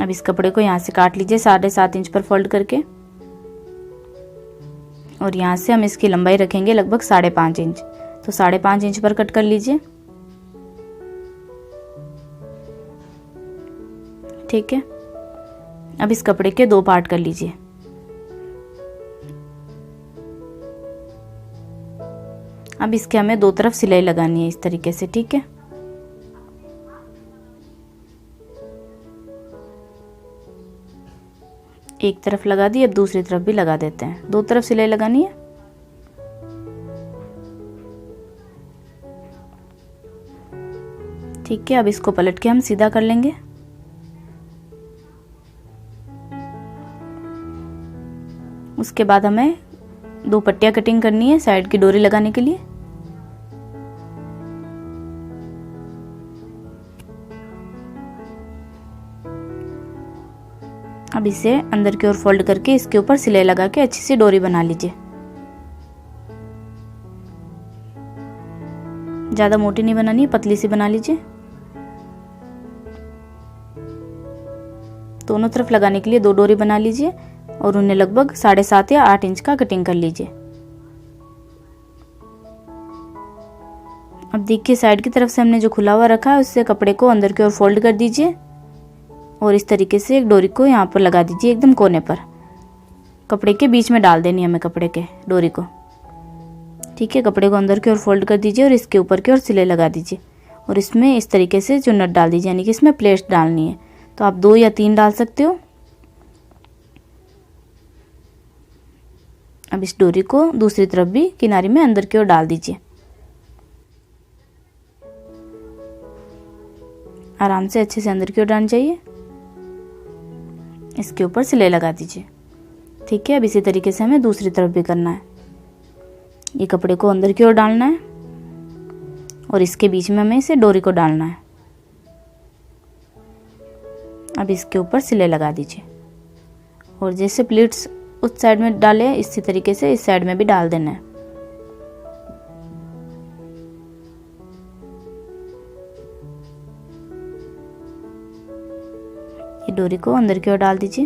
अब इस कपड़े को यहाँ से काट लीजिए 7.5 इंच पर फोल्ड करके और यहाँ से हम इसकी लंबाई रखेंगे लगभग 5.5 इंच। तो 5.5 इंच पर कट कर लीजिए। ठीक है। अब इस कपड़े के 2 पार्ट कर लीजिए। अब इसके हमें 2 तरफ सिलाई लगानी है इस तरीके से। ठीक है। एक तरफ लगा दी, अब दूसरी तरफ भी लगा देते हैं। 2 तरफ सिलाई लगानी है। ठीक है। अब इसको पलट के हम सीधा कर लेंगे। उसके बाद हमें 2 पट्टियां कटिंग करनी है साइड की डोरी लगाने के लिए। अब इसे अंदर की ओर फोल्ड करके इसके ऊपर सिलाई लगा के अच्छी सी डोरी बना लीजिए। ज्यादा मोटी नहीं बनानी, पतली सी बना लीजिए। दोनों तरफ लगाने के लिए 2 डोरी बना लीजिए और उन्हें लगभग 7.5 या 8 इंच का कटिंग कर लीजिए। अब देखिए साइड की तरफ से हमने जो खुला हुआ रखा है उससे कपड़े को अंदर की ओर फोल्ड कर दीजिए और इस तरीके से एक डोरी को यहाँ पर लगा दीजिए एकदम कोने पर। कपड़े के बीच में डाल देनी है हमें कपड़े के डोरी को। ठीक है। कपड़े को अंदर की ओर फोल्ड कर दीजिए और इसके ऊपर की ओर सिलाई लगा दीजिए और इसमें इस तरीके से चुन्नट डाल दीजिए, यानी कि इसमें प्लेट्स डालनी है। तो आप 2 या 3 डाल सकते हो। अब इस डोरी को दूसरी तरफ भी किनारे में अंदर की ओर डाल दीजिए। आराम से अच्छे से अंदर की ओर डालनी चाहिए। इसके ऊपर सिलाई लगा दीजिए। ठीक है। अब इसी तरीके से हमें दूसरी तरफ भी करना है। ये कपड़े को अंदर की ओर डालना है और इसके बीच में हमें इसे डोरी को डालना है। अब इसके ऊपर सिलाई लगा दीजिए और जैसे प्लीट्स उस साइड में डाले इसी तरीके से इस साइड में भी डाल देना है। ये डोरी को अंदर की ओर डाल दीजिए।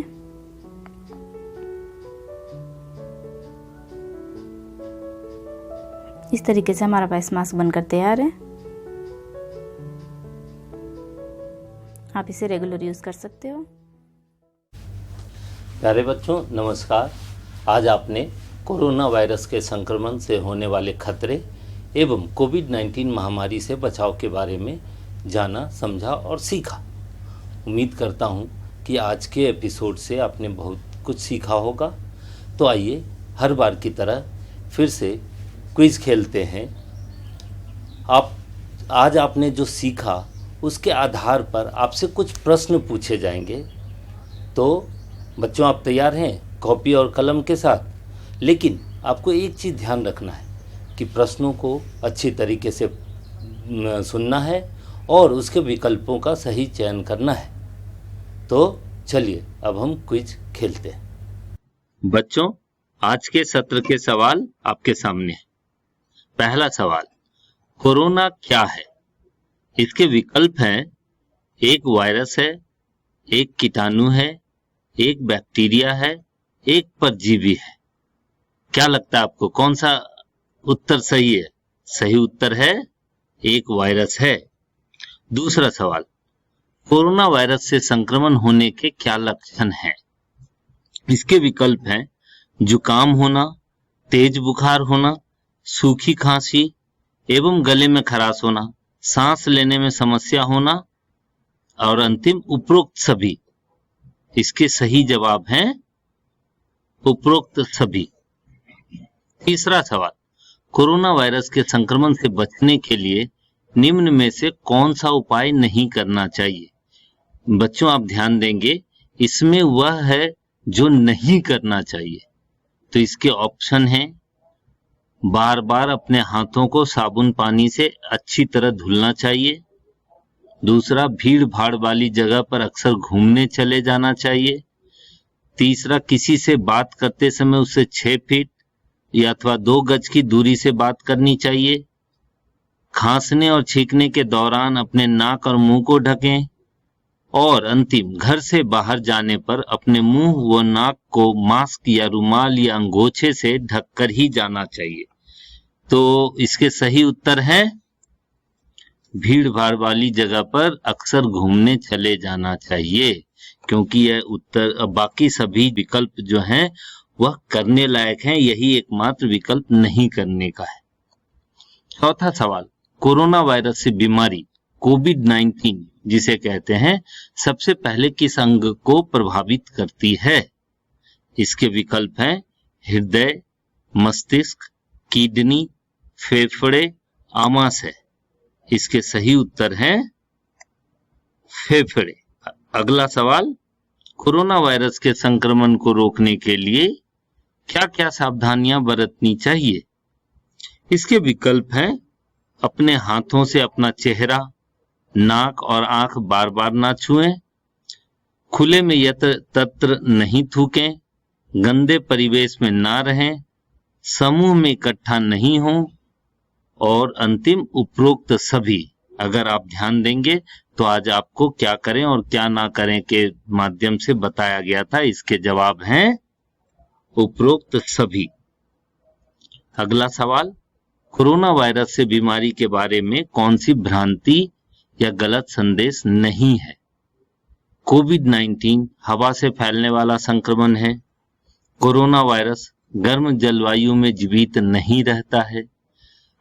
इस तरीके से हमारा फेस मास्क बनकर तैयार है। आप इसे रेगुलर यूज कर सकते हो। प्यारे बच्चों नमस्कार। आज आपने कोरोना वायरस के संक्रमण से होने वाले खतरे एवं कोविड-19 महामारी से बचाव के बारे में जाना, समझा और सीखा। उम्मीद करता हूँ कि आज के एपिसोड से आपने बहुत कुछ सीखा होगा। तो आइए हर बार की तरह फिर से क्विज खेलते हैं। आज आपने जो सीखा उसके आधार पर आपसे कुछ प्रश्न पूछे जाएंगे। तो बच्चों, आप तैयार हैं कॉपी और कलम के साथ? लेकिन आपको एक चीज़ ध्यान रखना है कि प्रश्नों को अच्छी तरीके से सुनना है और उसके विकल्पों का सही चयन करना है। तो चलिए अब हम क्विज खेलते हैं। बच्चों, आज के सत्र के सवाल आपके सामने हैं। पहला सवाल, कोरोना क्या है? इसके विकल्प हैं, एक वायरस है, एक कीटाणु है, एक बैक्टीरिया है, एक परजीवी है। क्या लगता है आपको कौन सा उत्तर सही है? सही उत्तर है एक वायरस है। दूसरा सवाल, कोरोना वायरस से संक्रमण होने के क्या लक्षण हैं? इसके विकल्प हैं, जुकाम होना, तेज बुखार होना, सूखी खांसी एवं गले में खराश होना, सांस लेने में समस्या होना और अंतिम उपरोक्त सभी। इसके सही जवाब हैं उपरोक्त सभी। तीसरा सवाल, कोरोना वायरस के संक्रमण से बचने के लिए निम्न में से कौन सा उपाय नहीं करना चाहिए? बच्चों, आप ध्यान देंगे, इसमें वह है जो नहीं करना चाहिए। तो इसके ऑप्शन हैं, बार बार अपने हाथों को साबुन पानी से अच्छी तरह धुलना चाहिए। दूसरा, भीड़ भाड़ वाली जगह पर अक्सर घूमने चले जाना चाहिए। तीसरा, किसी से बात करते समय उससे 6 फीट या अथवा 2 गज की दूरी से बात करनी चाहिए। खांसने और छींकने के दौरान अपने नाक और मुंह को ढकें। और अंतिम, घर से बाहर जाने पर अपने मुंह व नाक को मास्क या रुमाल या अंगोछे से ढककर ही जाना चाहिए। तो इसके सही उत्तर है भीड़ भाड़ वाली जगह पर अक्सर घूमने चले जाना चाहिए, क्योंकि यह उत्तर, बाकी सभी विकल्प जो हैं वह करने लायक हैं, यही एकमात्र विकल्प नहीं करने का है। चौथा सवाल, कोरोना वायरस से बीमारी कोविड-19 जिसे कहते हैं, सबसे पहले किस अंग को प्रभावित करती है? इसके विकल्प हैं, हृदय, मस्तिष्क, किडनी, फेफड़े, आमाशय। इसके सही उत्तर हैं फेफड़े। अगला सवाल, कोरोना वायरस के संक्रमण को रोकने के लिए क्या क्या सावधानियां बरतनी चाहिए? इसके विकल्प हैं, अपने हाथों से अपना चेहरा, नाक और आंख बार बार ना छुएं, खुले में यत्र तत्र नहीं थूकें, गंदे परिवेश में ना रहें, समूह में इकट्ठा नहीं हों और अंतिम उपरोक्त सभी। अगर आप ध्यान देंगे तो आज आपको क्या करें और क्या ना करें के माध्यम से बताया गया था। इसके जवाब हैं उपरोक्त सभी। अगला सवाल, कोरोना वायरस से बीमारी के बारे में कौन सी भ्रांति या गलत संदेश नहीं है? कोविड-19 हवा से फैलने वाला संक्रमण है। कोरोना वायरस गर्म जलवायु में जीवित नहीं रहता है।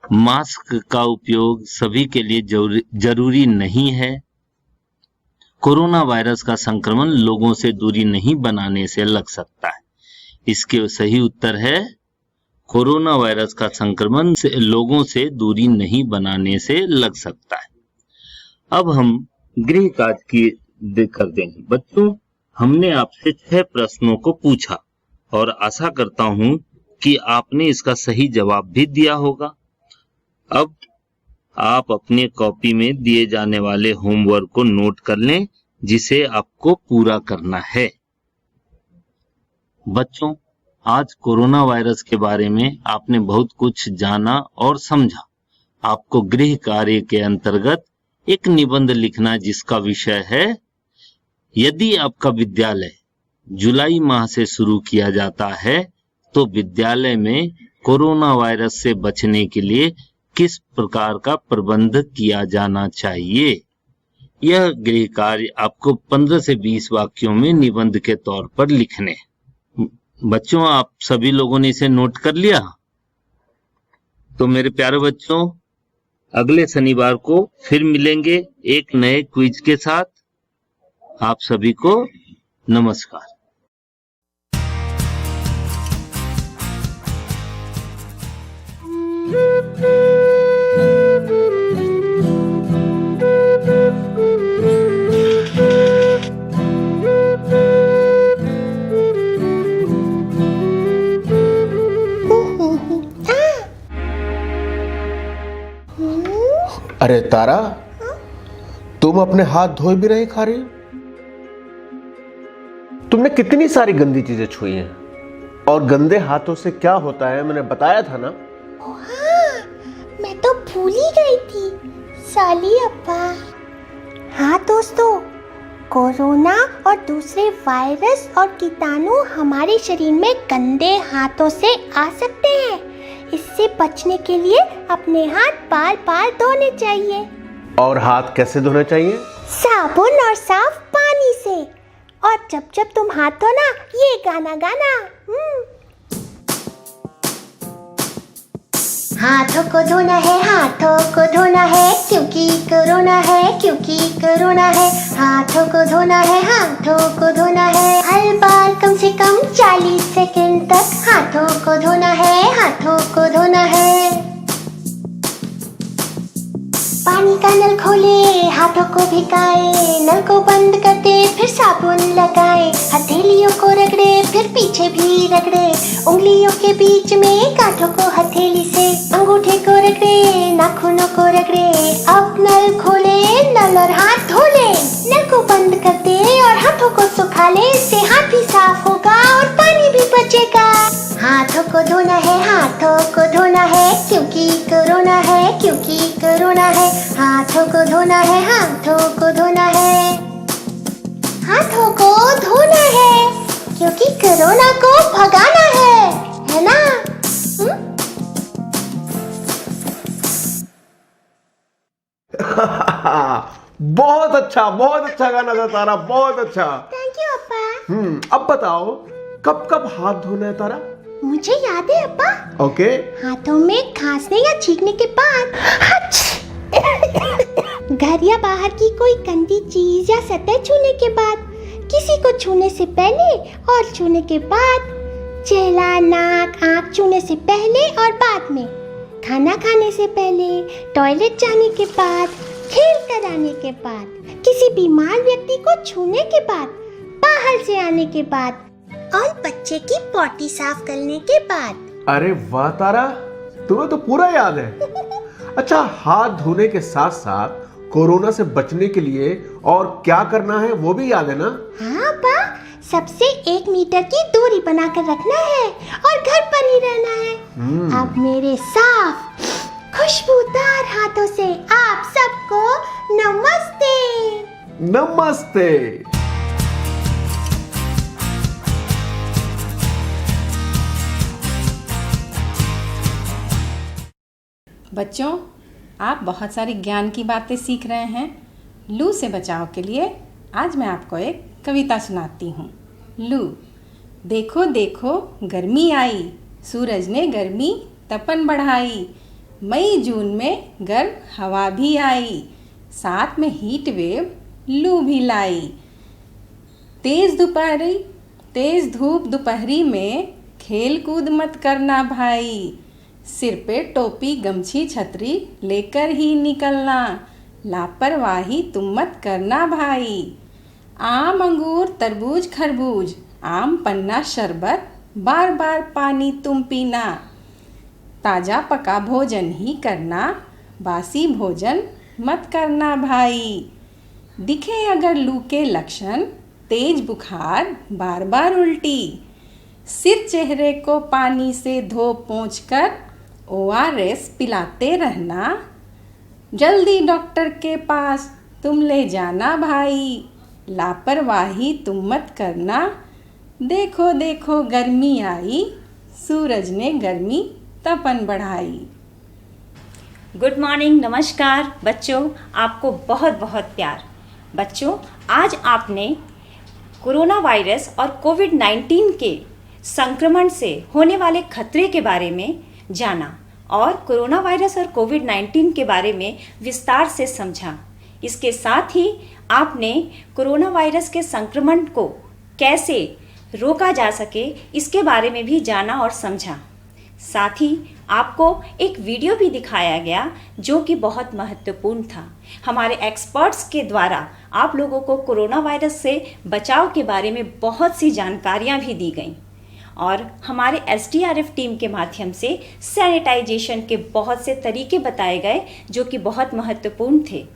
मास्क का उपयोग सभी के लिए जरूरी नहीं है। कोरोना वायरस का संक्रमण लोगों से दूरी नहीं बनाने से लग सकता है। इसके सही उत्तर है, कोरोना वायरस का संक्रमण से लोगों से दूरी नहीं बनाने से लग सकता है। अब हम गृह कार्य की करते हैं। बच्चों, हमने आपसे 6 प्रश्नों को पूछा और आशा करता हूं कि आपने इसका सही जवाब भी दिया होगा। अब आप अपने कॉपी में दिए जाने वाले होमवर्क को नोट कर लें, जिसे आपको पूरा करना है। बच्चों, आज कोरोना वायरस के बारे में आपने बहुत कुछ जाना और समझा। आपको गृह कार्य के अंतर्गत एक निबंध लिखना है, जिसका विषय है, यदि आपका विद्यालय जुलाई माह से शुरू किया जाता है तो विद्यालय में कोरोना वायरस से बचने के लिए किस प्रकार का प्रबंध किया जाना चाहिए। यह गृह कार्य आपको 15 से 20 वाक्यों में निबंध के तौर पर लिखने। बच्चों, आप सभी लोगों ने इसे नोट कर लिया? तो मेरे प्यारे बच्चों, अगले शनिवार को फिर मिलेंगे एक नए क्विज के साथ। आप सभी को नमस्कार। अरे तारा, तुम अपने हाथ धोए भी नहीं खा रही? तुमने कितनी सारी गंदी चीजें छुई हैं, और गंदे हाथों से क्या होता है मैंने बताया था ना। हाँ, मैं तो भूल ही गई थी। साली अब्बा। हाँ दोस्तों, कोरोना और दूसरे वायरस और कीटाणु हमारे शरीर में गंदे हाथों से आ सकते हैं। इससे बचने के लिए अपने हाथ बार बार धोने चाहिए। और हाथ कैसे धोने चाहिए? साबुन और साफ पानी से। और जब जब तुम हाथ धोना, ये गाना गाना। हाथों को धोना है, हाथों को धोना है, क्योंकि कोरोना है, क्योंकि कोरोना है। हाथों को धोना है, हाथों को धोना है, हर बार कम से कम 40 सेकंड तक हाथों को धोना है, हाथों को धोना है। पानी का नल खोले, हाथों को भिगाए, नल को बंद कर दे, फिर साबुन लगाए, हथेलियों को रगड़े, फिर पीछे भी रगड़े, उंगलियों के बीच में गांठों को हथेली से, अंगूठे को रगड़े, नाखूनों को रगड़े। अब नल खोले, नल और हाथ धो ले, नल को बंद कर दे और हाथों को सुखा ले, इससे हाथ भी साफ होगा और पानी भी बचेगा। हाथों को धोना है, हाथों को धोना है, क्योंकि कोरोना है, क्योंकि कोरोना है। हाथों को धोना है, हाथों को धोना है, हाथों को धोना है, क्योंकि कोरोना को भगाना है ना? बहुत अच्छा गाना था तारा, बहुत अच्छा। थैंक यू अप्पा। अब बताओ, कब कब हाथ धोना है तारा? मुझे याद है अप्पा। ओके। हाथों में खांसने या छींकने के बाद, घर या बाहर की कोई गंदी चीज या सतह छूने के बाद, किसी को छूने से पहले और छूने के बाद, चेहरा, नाक, आँख छूने से पहले और बाद में, खाना खाने से पहले, टॉयलेट जाने के बाद, खेल कर आने के बाद, किसी बीमार व्यक्ति को छूने के बाद, बाहर से आने के बाद, और बच्चे की पॉटी साफ करने के बाद। अरे वाह तारा, तुम्हें तो पूरा याद है। अच्छा, हाथ धोने के साथ साथ कोरोना से बचने के लिए और क्या करना है वो भी याद है ना? हाँ अप्पा, सबसे 1 मीटर की दूरी बनाकर रखना है और घर पर ही रहना है। अब मेरे साफ खुशबूदार हाथों से आप सबको नमस्ते। नमस्ते। बच्चों, आप बहुत सारी ज्ञान की बातें सीख रहे हैं। लू से बचाव के लिए आज मैं आपको एक कविता सुनाती हूँ। लू। देखो देखो गर्मी आई, सूरज ने गर्मी तपन बढ़ाई, मई जून में गर्म हवा भी आई, साथ में हीट वेव लू भी लाई। तेज धूप दोपहरी में खेल कूद मत करना भाई, सिर पे टोपी गमछी छतरी लेकर ही निकलना, लापरवाही तुम मत करना भाई। आम अंगूर तरबूज खरबूज, आम पन्ना शरबत, बार बार पानी तुम पीना, ताज़ा पका भोजन ही करना, बासी भोजन मत करना भाई। दिखे अगर लू के लक्षण, तेज बुखार बार बार उल्टी, सिर चेहरे को पानी से धो पोंछ कर ORS पिलाते रहना, जल्दी डॉक्टर के पास तुम ले जाना भाई, लापरवाही तुम मत करना, देखो देखो गर्मी आई, सूरज ने गर्मी तपन बढ़ाई। गुड मॉर्निंग, नमस्कार बच्चों, आपको बहुत बहुत प्यार। बच्चों, आज आपने कोरोना वायरस और कोविड-19 के संक्रमण से होने वाले खतरे के बारे में जाना और कोरोना वायरस और कोविड-19 के बारे में विस्तार से समझा। इसके साथ ही आपने कोरोना वायरस के संक्रमण को कैसे रोका जा सके इसके बारे में भी जाना और समझा। साथ ही आपको एक वीडियो भी दिखाया गया जो कि बहुत महत्वपूर्ण था। हमारे एक्सपर्ट्स के द्वारा आप लोगों को कोरोना वायरस से बचाव के बारे में बहुत सी जानकारियां भी दी गईं और हमारे एसडीआरएफ टीम के माध्यम से सैनिटाइजेशन के बहुत से तरीके बताए गए जो कि बहुत महत्वपूर्ण थे।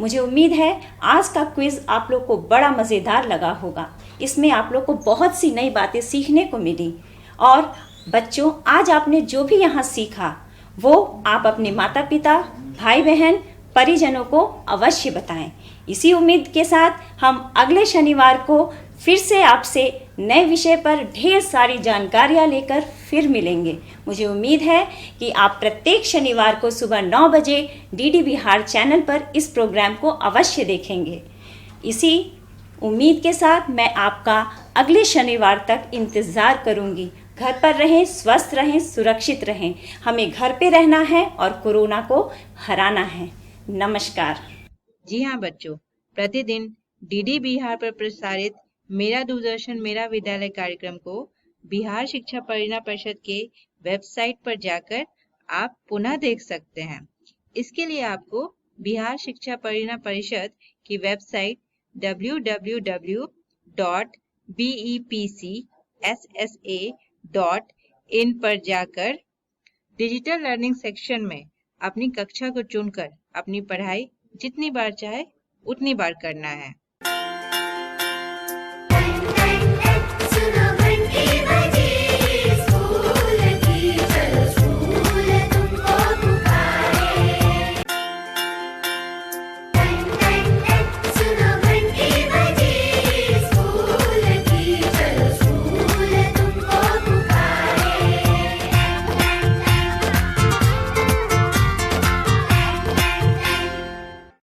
मुझे उम्मीद है आज का क्विज़ आप लोग को बड़ा मज़ेदार लगा होगा। इसमें आप लोग को बहुत सी नई बातें सीखने को मिली और बच्चों, आज आपने जो भी यहाँ सीखा वो आप अपने माता पिता, भाई बहन, परिजनों को अवश्य बताएं। इसी उम्मीद के साथ हम अगले शनिवार को फिर से आपसे नए विषय पर ढेर सारी जानकारियाँ लेकर फिर मिलेंगे। मुझे उम्मीद है कि आप प्रत्येक शनिवार को सुबह 9 बजे डीडी बिहार चैनल पर इस प्रोग्राम को अवश्य देखेंगे। इसी उम्मीद के साथ मैं आपका अगले शनिवार तक इंतज़ार करूंगी। घर पर रहें, स्वस्थ रहें, सुरक्षित रहें। हमें घर पे रहना है और कोरोना को हराना है। नमस्कार। जी हाँ बच्चों, प्रतिदिन डीडी बिहार पर प्रसारित मेरा दूरदर्शन मेरा विद्यालय कार्यक्रम को बिहार शिक्षा परियोजना परिषद के वेबसाइट पर जाकर आप पुनः देख सकते हैं। इसके लिए आपको बिहार शिक्षा परियोजना परिषद की वेबसाइट www.bepcssa.in पर जाकर डिजिटल लर्निंग सेक्शन में अपनी कक्षा को चुनकर अपनी पढ़ाई जितनी बार चाहे उतनी बार करना है।